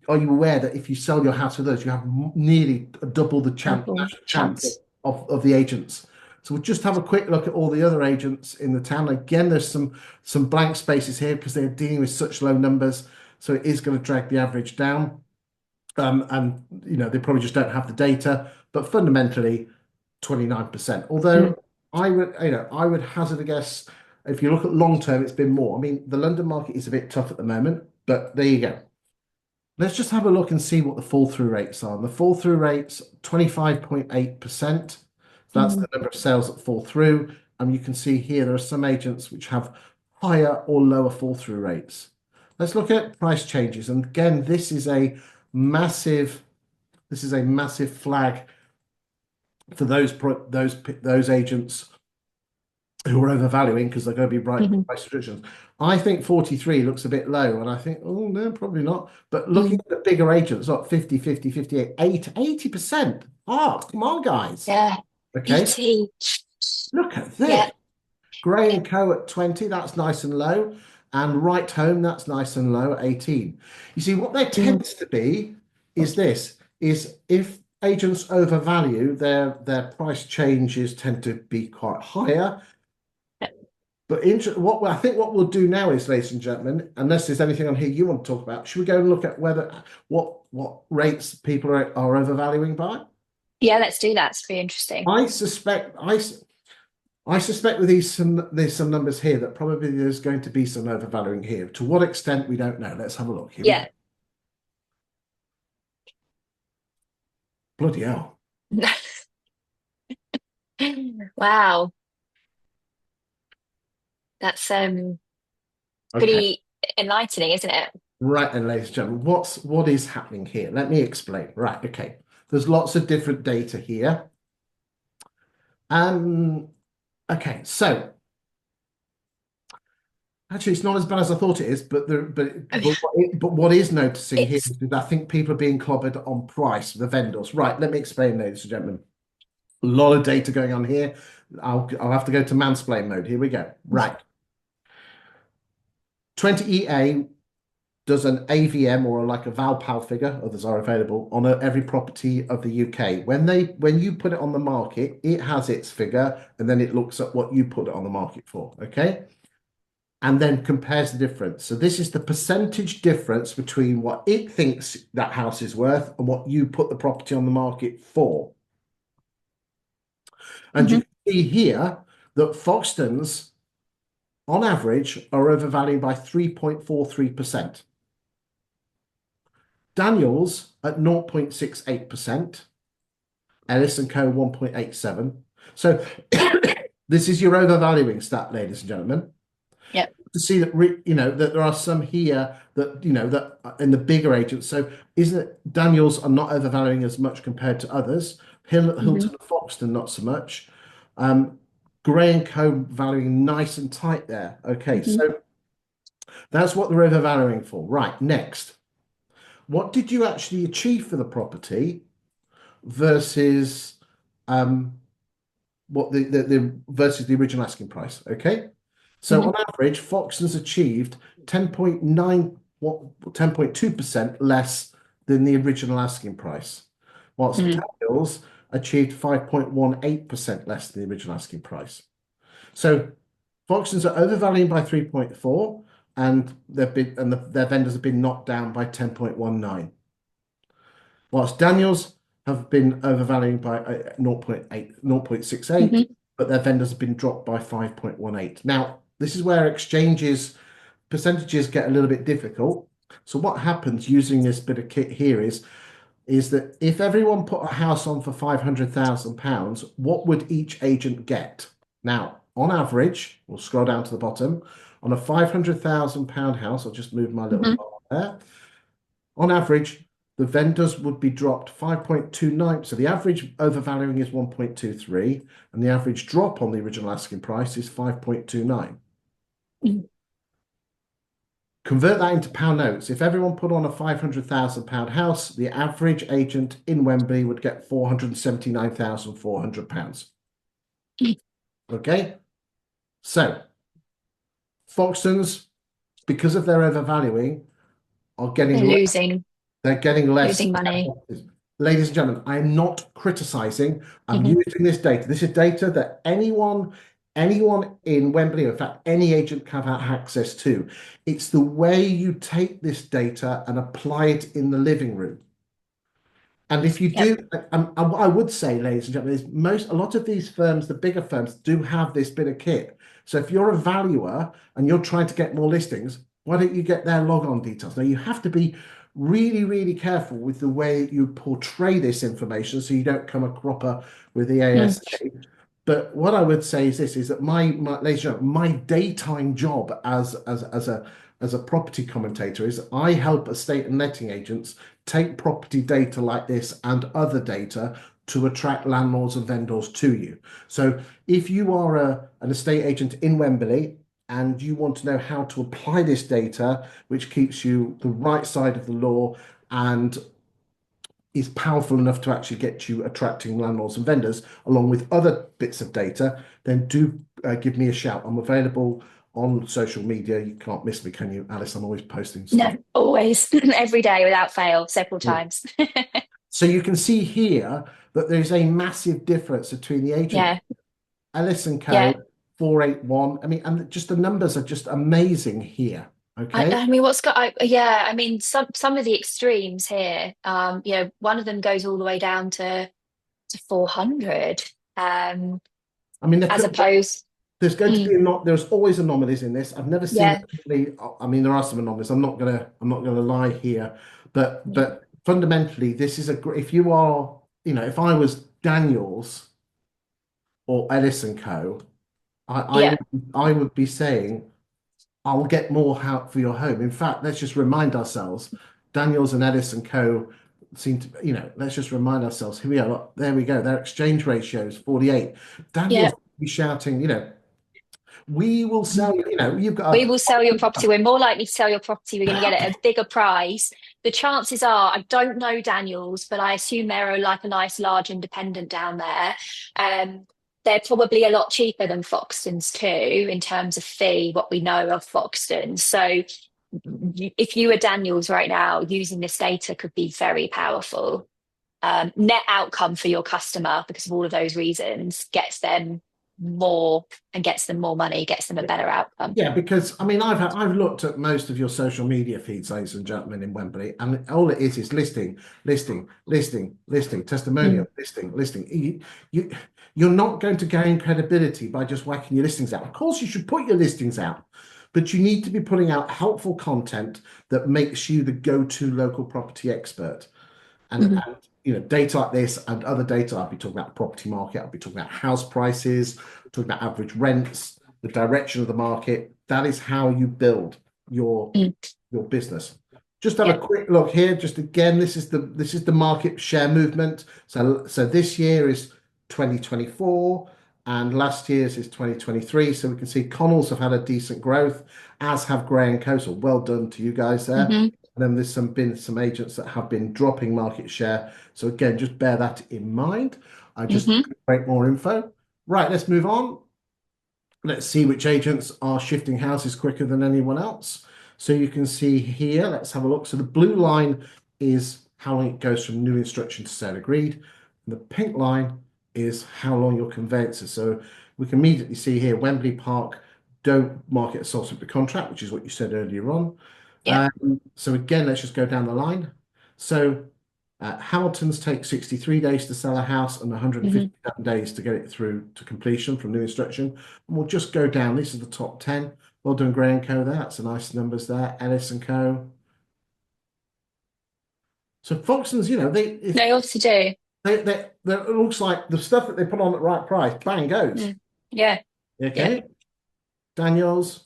are you aware that if you sell your house with us, you have nearly double the Double chance chance. of the agents. So we'll just have a quick look at all the other agents in the town. Again, there's some blank spaces here because they're dealing with such low numbers. So it is going to drag the average down. And they probably just don't have the data, but fundamentally 29%. Mm. Although I would hazard a guess if you look at long term, it's been more. I mean, the London market is a bit tough at the moment, but there you go. Let's just have a look and see what the fall through rates are. And the fall through rates 25.8%. That's Mm. the number of sales that fall through. And you can see here there are some agents which have higher or lower fall through rates. Let's look at price changes. And again, massive this is a massive flag for those agents who are overvaluing because they're going to be bright Mhm. price restrictions. I think 43 looks a bit low, and I think, oh no, probably not. But looking Mm. at the bigger agents, like 50, 50, 58, 80%. Oh, come on, guys. Yeah. Okay, 80. look at Yeah. this. Gray and Co at 20, that's nice and low. And Right Home, that's nice and low at 18. You see, what there Mm. tends to be is if agents overvalue, their price changes tend to be quite higher. But I think what we'll do now is, ladies and gentlemen, unless there's anything on here you want to talk about, should we go and look at what rates people are overvaluing by? Yeah, let's do that. It's pretty interesting. I suspect I suspect with there's some numbers here that probably there's going to be some overvaluing here. To what extent we don't know. Let's have a look. Here we go. Yeah. Bloody hell. Wow. That's Okay, pretty enlightening, isn't it? right then, ladies and gentlemen, what is happening here? Let me explain. Right, okay. There's lots of different data here. Um, okay, so actually, it's not as bad as I thought it is, Oh yeah, but what is noticing here it's is that I think people are being clobbered on price, the vendors. Right, let me explain, ladies and gentlemen. A lot of data going on here. I'll have to go to mansplain mode. Here we go. Right. 20EA does an AVM or like a Valpal figure, others are available, on every property of the UK. When you put it on the market, it has its figure and then it looks at what you put it on the market for. Okay. And then compares the difference. So this is the percentage difference between what it thinks that house is worth and what you put the property on the market for. And you Mhm. can see here that Foxtons, on average, are overvalued by 3.43%. Daniels at 0.68%, Ellis and Co 1.87. So this is your overvaluing stat, ladies and gentlemen. Yep. To see that that there are some here that that in the bigger agents. So isn't it Daniels are not overvaluing as much compared to others. Mhm. Hilton and Foxton not so much. Um, Gray and Co valuing nice and tight there. Okay, Mhm. so that's what they're overvaluing for. Right, next. What did you actually achieve for the property versus um, what the versus the original asking price? Okay. So Mhm. on average, Foxton's achieved 10.9 what 10.2% less than the original asking price, whilst Mhm. Daniels achieved 5.18% less than the original asking price. So Foxtons are overvaluing by 3.4 and their vendors have been knocked down by 10.19. Whilst Daniels have been overvaluing by 0.8, 0.68, Mhm. but their vendors have been dropped by 5.18. Now, this is where exchanges percentages get a little bit difficult. So what happens using this bit of kit here is that if everyone put a house on for £500,000, what would each agent get? Now, on average, we'll scroll down to the bottom, on a £500,000 house, I'll just move my little Mhm. bar there. On average, the vendors would be dropped 5.29. So the average overvaluing is 1.23, and the average drop on the original asking price is 5.29. Mhm. Convert that into pound notes. If everyone put on a £500,000 house, the average agent in Wembley would get £479,400. Okay? So, Foxtons, because of their overvaluing, are getting They're less. losing They're getting less. losing money. Ladies and gentlemen, I am not criticizing. I'm Mhm. using this data. This is data that anyone in Wembley, in fact, any agent can have access to. It's the way you take this data and apply it in the living room. And if you Yep. do, and what I would say, ladies and gentlemen, is a lot of these firms, the bigger firms, do have this bit of kit. So if you're a valuer and you're trying to get more listings, why don't you get their log-on details? Now you have to be really, really careful with the way you portray this information so you don't come a cropper with the Mm. ASA. But what I would say is this: is that ladies and gentlemen, my daytime job as a property commentator is I help estate and letting agents take property data like this and other data to attract landlords and vendors to you. So if you are an estate agent in Wembley and you want to know how to apply this data, which keeps you the right side of the law and is powerful enough to actually get you attracting landlords and vendors along with other bits of data, then do give me a shout. I'm available on social media. You can't miss me, can you, Alice? I'm always posting stuff. No, always, every day without fail, several times. So you can see here that there's a massive difference between the agent Yeah, Alice and Co. yeah. 481. I mean, and just the numbers are just amazing here. Okay. I mean, yeah, I mean, some of the extremes here, one of them goes all the way down to 400, um, I mean, as opposed, there's going to mm, be not there's always anomalies in this. I've never seen yeah, really, I mean, there are some anomalies. I'm not gonna lie here, yeah, but fundamentally, this is if you are, if I was Daniels or Ellis and Co, I yeah, would I would be saying I'll get more out for your home. In fact, let's just remind ourselves, Daniels and Ellis and Co. seem to, let's just remind ourselves, here we are, look, there we go. Their exchange ratio is 48. Yeah. Daniels be shouting, we will sell, you've We got will sell your property. We're more likely to sell your property. We're going to get it at a bigger price. The chances are, I don't know Daniels, but I assume they're like a nice large independent down there. Um, they're probably a lot cheaper than Foxtons too, in terms of fee, what we know of Foxtons. So if you were Daniels right now, using this data could be very powerful. Net outcome for your customer, because of all of those reasons, gets them more and gets them more money, gets them a better outcome. Yeah, because I mean, I've looked at most of your social media feeds, ladies and gentlemen, in Wembley, and all it is listing, listing, listing, listing, testimonial, Mm, listing, listing. You're not going to gain credibility by just whacking your listings out. Of course, you should put your listings out, but you need to be putting out helpful content that makes you the go-to local property expert. mhm, And data like this and other data, I'll be talking about the property market, I'll be talking about house prices, talking about average rents, the direction of the market. That is how you build your mm, your business. Just have a yeah. quick look here. Just again, this is the market share movement. So this year is 2024 and last year's is 2023. So we can see Connells have had a decent growth, as have Gray and Co. So well done to you guys there. Hmm. And then there's been some agents that have been dropping market share. So again, just bear that in mind. I just Hmm. create more info. Right, let's move on. Let's see which agents are shifting houses quicker than anyone else. So you can see here, let's have a look. So the blue line is how long it goes from new instruction to sale agreed. And the pink line is how long your conveyances. So we can immediately see here, Wembley Park don't market a sole subject contract, which is what you said earlier on. Yeah. So again, let's just go down the line. So Hamilton's take 63 days to sell a house and Hmm. 157 days to get it through to completion from new instruction. And we'll just go down. This is the top 10. Well done, Gray and Co. There. That's a nice numbers there. Ellis and Co. So Foxtons, They also do. it looks like the stuff that they put on at right price, bang goes. Mm. Yeah. Yeah. Okay. Daniels,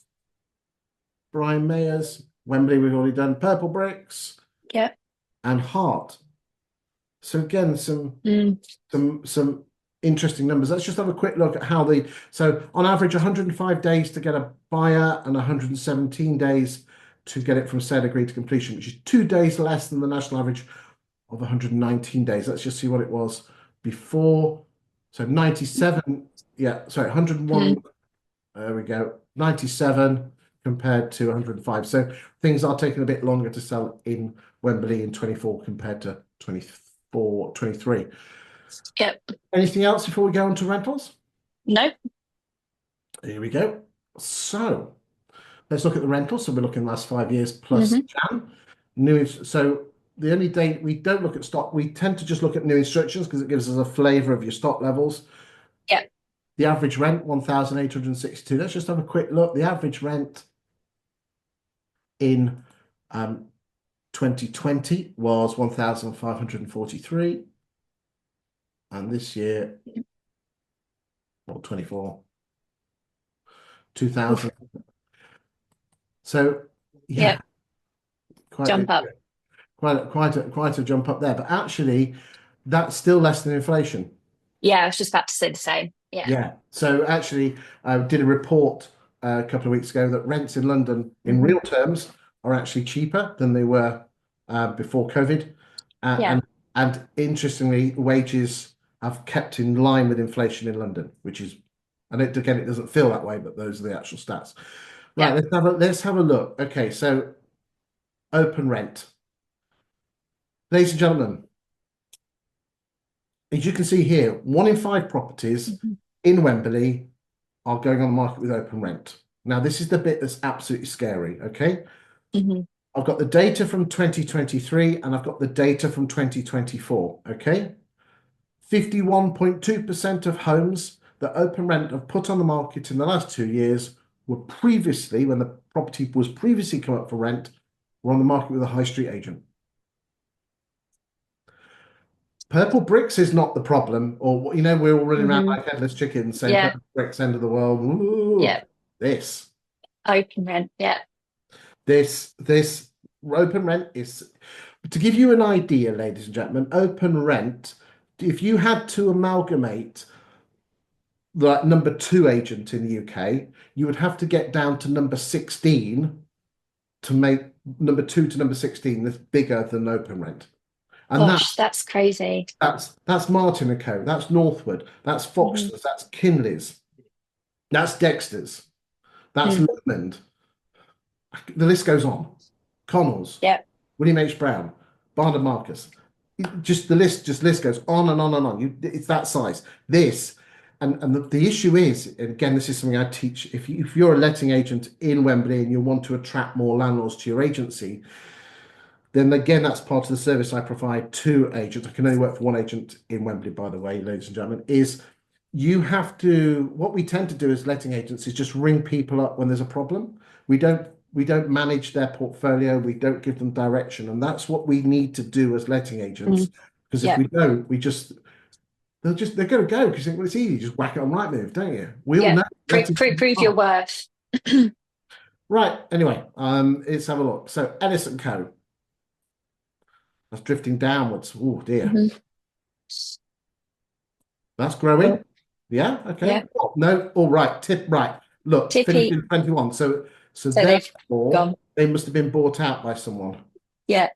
Brian Mayers, Wembley, we've already done Purple Bricks Yeah. and Hart. So again, Mm. some interesting numbers. Let's just have a quick look at how so on average 105 days to get a buyer and 117 days to get it from sale agreed to completion, which is 2 days less than the national average of 119 days. Let's just see what it was before. So 97, yeah, sorry, 101, Mm. there we go, 97 compared to 105. So things are taking a bit longer to sell in Wembley in 24 compared to 24, 23. Yeah. Anything else before we go on to rentals? No. Here we go. So let's look at the rentals. So we're looking last 5 years plus Hmm. Jan. So the only date we don't look at stock, we tend to just look at new instructions because it gives us a flavour of your stock levels. Yeah. The average rent, 1,862. Let's just have a quick look. The average rent in 2020 was 1,543. And this year, well, 24, 2,000. Oof. So Yeah. yeah, quite a Jump up. quite a jump up there. But actually, that's still less than inflation. Yeah. I was just about to say the same. Yeah. Yeah. So actually, I did a report a couple of weeks ago that rents in London, in Hmm. real terms, are actually cheaper than they were before COVID, Yeah. and interestingly, wages have kept in line with inflation in London, which is, and again, it doesn't feel that way, but those are the actual stats. Yeah. Right. Let's have a look. Okay. So open rent, ladies and gentlemen. As you can see here, 1 in 5 properties Hmm. in Wembley are going on the market with open rent. Now, this is the bit that's absolutely scary, okay? Hmm. I've got the data from 2023 and I've got the data from 2024, okay? 51.2% of homes that open rent have put on the market in the last 2 years were previously, when the property was previously come up for rent, were on the market with a high street agent. Purple bricks is not the problem, or we're all running around Hmm. like headless chickens saying Yeah. purple bricks, end of the world. Ooh, Yeah. this. Open rent. Yeah. This open rent is, to give you an idea, ladies and gentlemen, open rent, if you had to amalgamate like number two agent in the UK, you would have to get down to number 16 to make number two to number 16 that's bigger than open rent. And Gosh, that's crazy. that's Martin and Co. That's Northwood. That's Hmm. Foxtons. That's Kinley's. That's Dexter's. That's Mm. Lehman. The list goes on. Connells, Yeah. William H. Brown, Barnard Marcus. Just the list goes on and on and on. It's that size. This and the issue is, and again, this is something I teach. If you're a letting agent in Wembley and you want to attract more landlords to your agency, then again, that's part of the service I provide to agents. I can only work for one agent in Wembley, by the way, ladies and gentlemen, is you have to, what we tend to do as letting agents is just ring people up when there's a problem. We don't manage their portfolio, we don't give them direction. And that's what we need to do as letting agents. Mm. Because if Yeah. we don't, they're gonna go because well, it's easy, just whack it on right move, don't you? We all Yeah. know letting Prove your worth. right. Anyway, let's have a look. So Alice and Co. That's drifting downwards. Oh dear. Hmm. That's Oh, growing. Yeah, okay. yeah. Oh, no, all right. Tip right. Look, finished Tippy. in 21. So So they've therefore gone. they must have been bought out by someone. Yeah.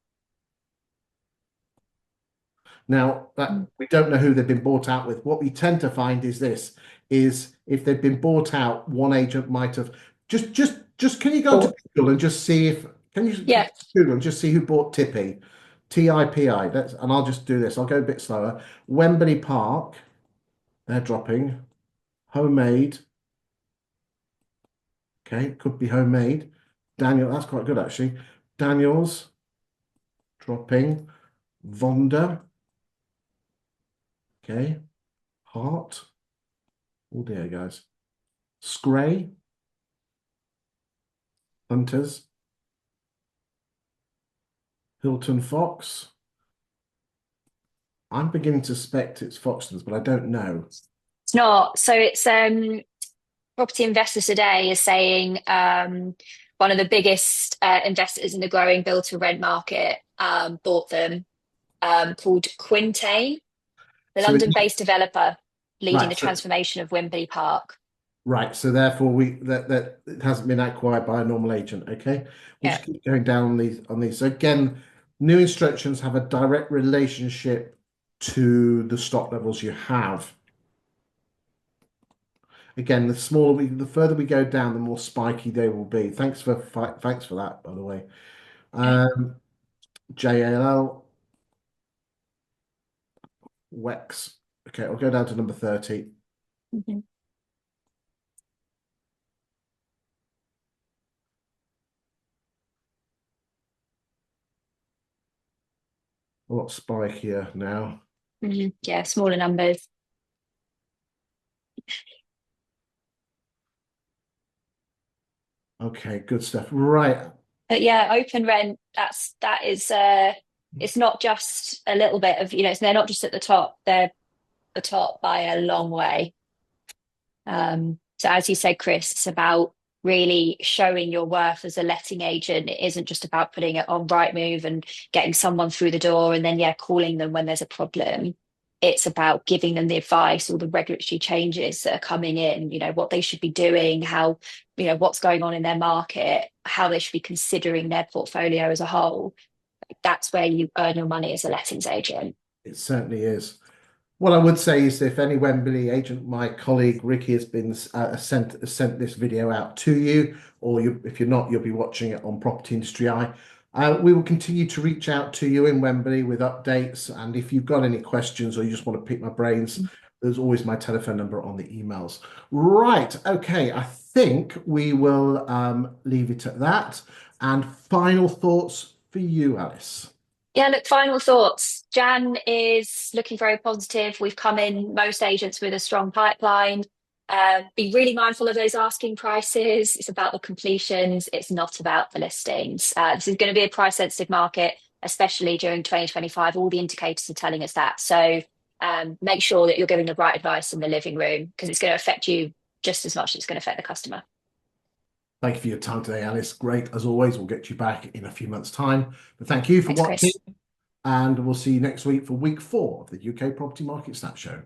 Now that Mm. we don't know who they've been bought out with. What we tend to find is this is if they've been bought out, one agent might have just can you go to Or Google and just see if can you yeah. Google and just see who bought Tippy? TIPI. That's and I'll just do this. I'll go a bit slower. Wembley Park, they're dropping. Homemade. Okay, could be homemade. Daniel, that's quite good actually. Daniel's dropping. Vonda. Okay. Hart. Oh dear, guys. Scray. Hunters. Hilton Fox. I'm beginning to suspect it's Foxtons, but I don't know. It's not. So it's Property Investors Today is saying one of the biggest investors in the growing build to rent market bought them, called Quintain, the So it London-based developer leading right. the transformation of Wembley Park. So therefore we that it hasn't been acquired by a normal agent. Okay. We'll Yeah. just keep going down on these. So again, new instructions have a direct relationship to the stock levels you have. Again, the further we go down, the more spiky they will be. Thanks for that, by the way. Okay. JLL, Wex. Okay, I'll go down to number 30. Mhm. A lot spikier now. Mhm. Yeah, smaller numbers. Okay, good stuff. Right. But yeah, open rent, that is it's not just a little bit of, they're not just at the top, they're the top by a long way. So as you said, Chris, it's about really showing your worth as a letting agent. It isn't just about putting it on Rightmove and getting someone through the door and then, yeah, calling them when there's a problem. It's about giving them the advice, all the regulatory changes that are coming in, what they should be doing, how, what's going on in their market, how they should be considering their portfolio as a whole. That's where you earn your money as a lettings agent. It certainly is. What I would say is if any Wembley agent, my colleague Ricky has been sent this video out to you, or if you're not, you'll be watching it on Property Industry Eye. We will continue to reach out to you in Wembley with updates. And if you've got any questions or you just want to pick my brains, there's always my telephone number on the emails. Right. Okay. I think we will leave it at that. And final thoughts for you, Alice. Yeah, look, final thoughts. Jan is looking very positive. We've come in, most agents, with a strong pipeline. Be really mindful of those asking prices. It's about the completions. It's not about the listings. This is going to be a price sensitive market, especially during 2025. All the indicators are telling us that. So make sure that you're giving the right advice in the living room because it's going to affect you just as much as it's going to affect the customer. Thank you for your time today, Alice. Great. As always, we'll get you back in a few months' time. But thank you for Thanks, watching, Chris. and we'll see you next week for week 4 of the UK Property Market Snapshot.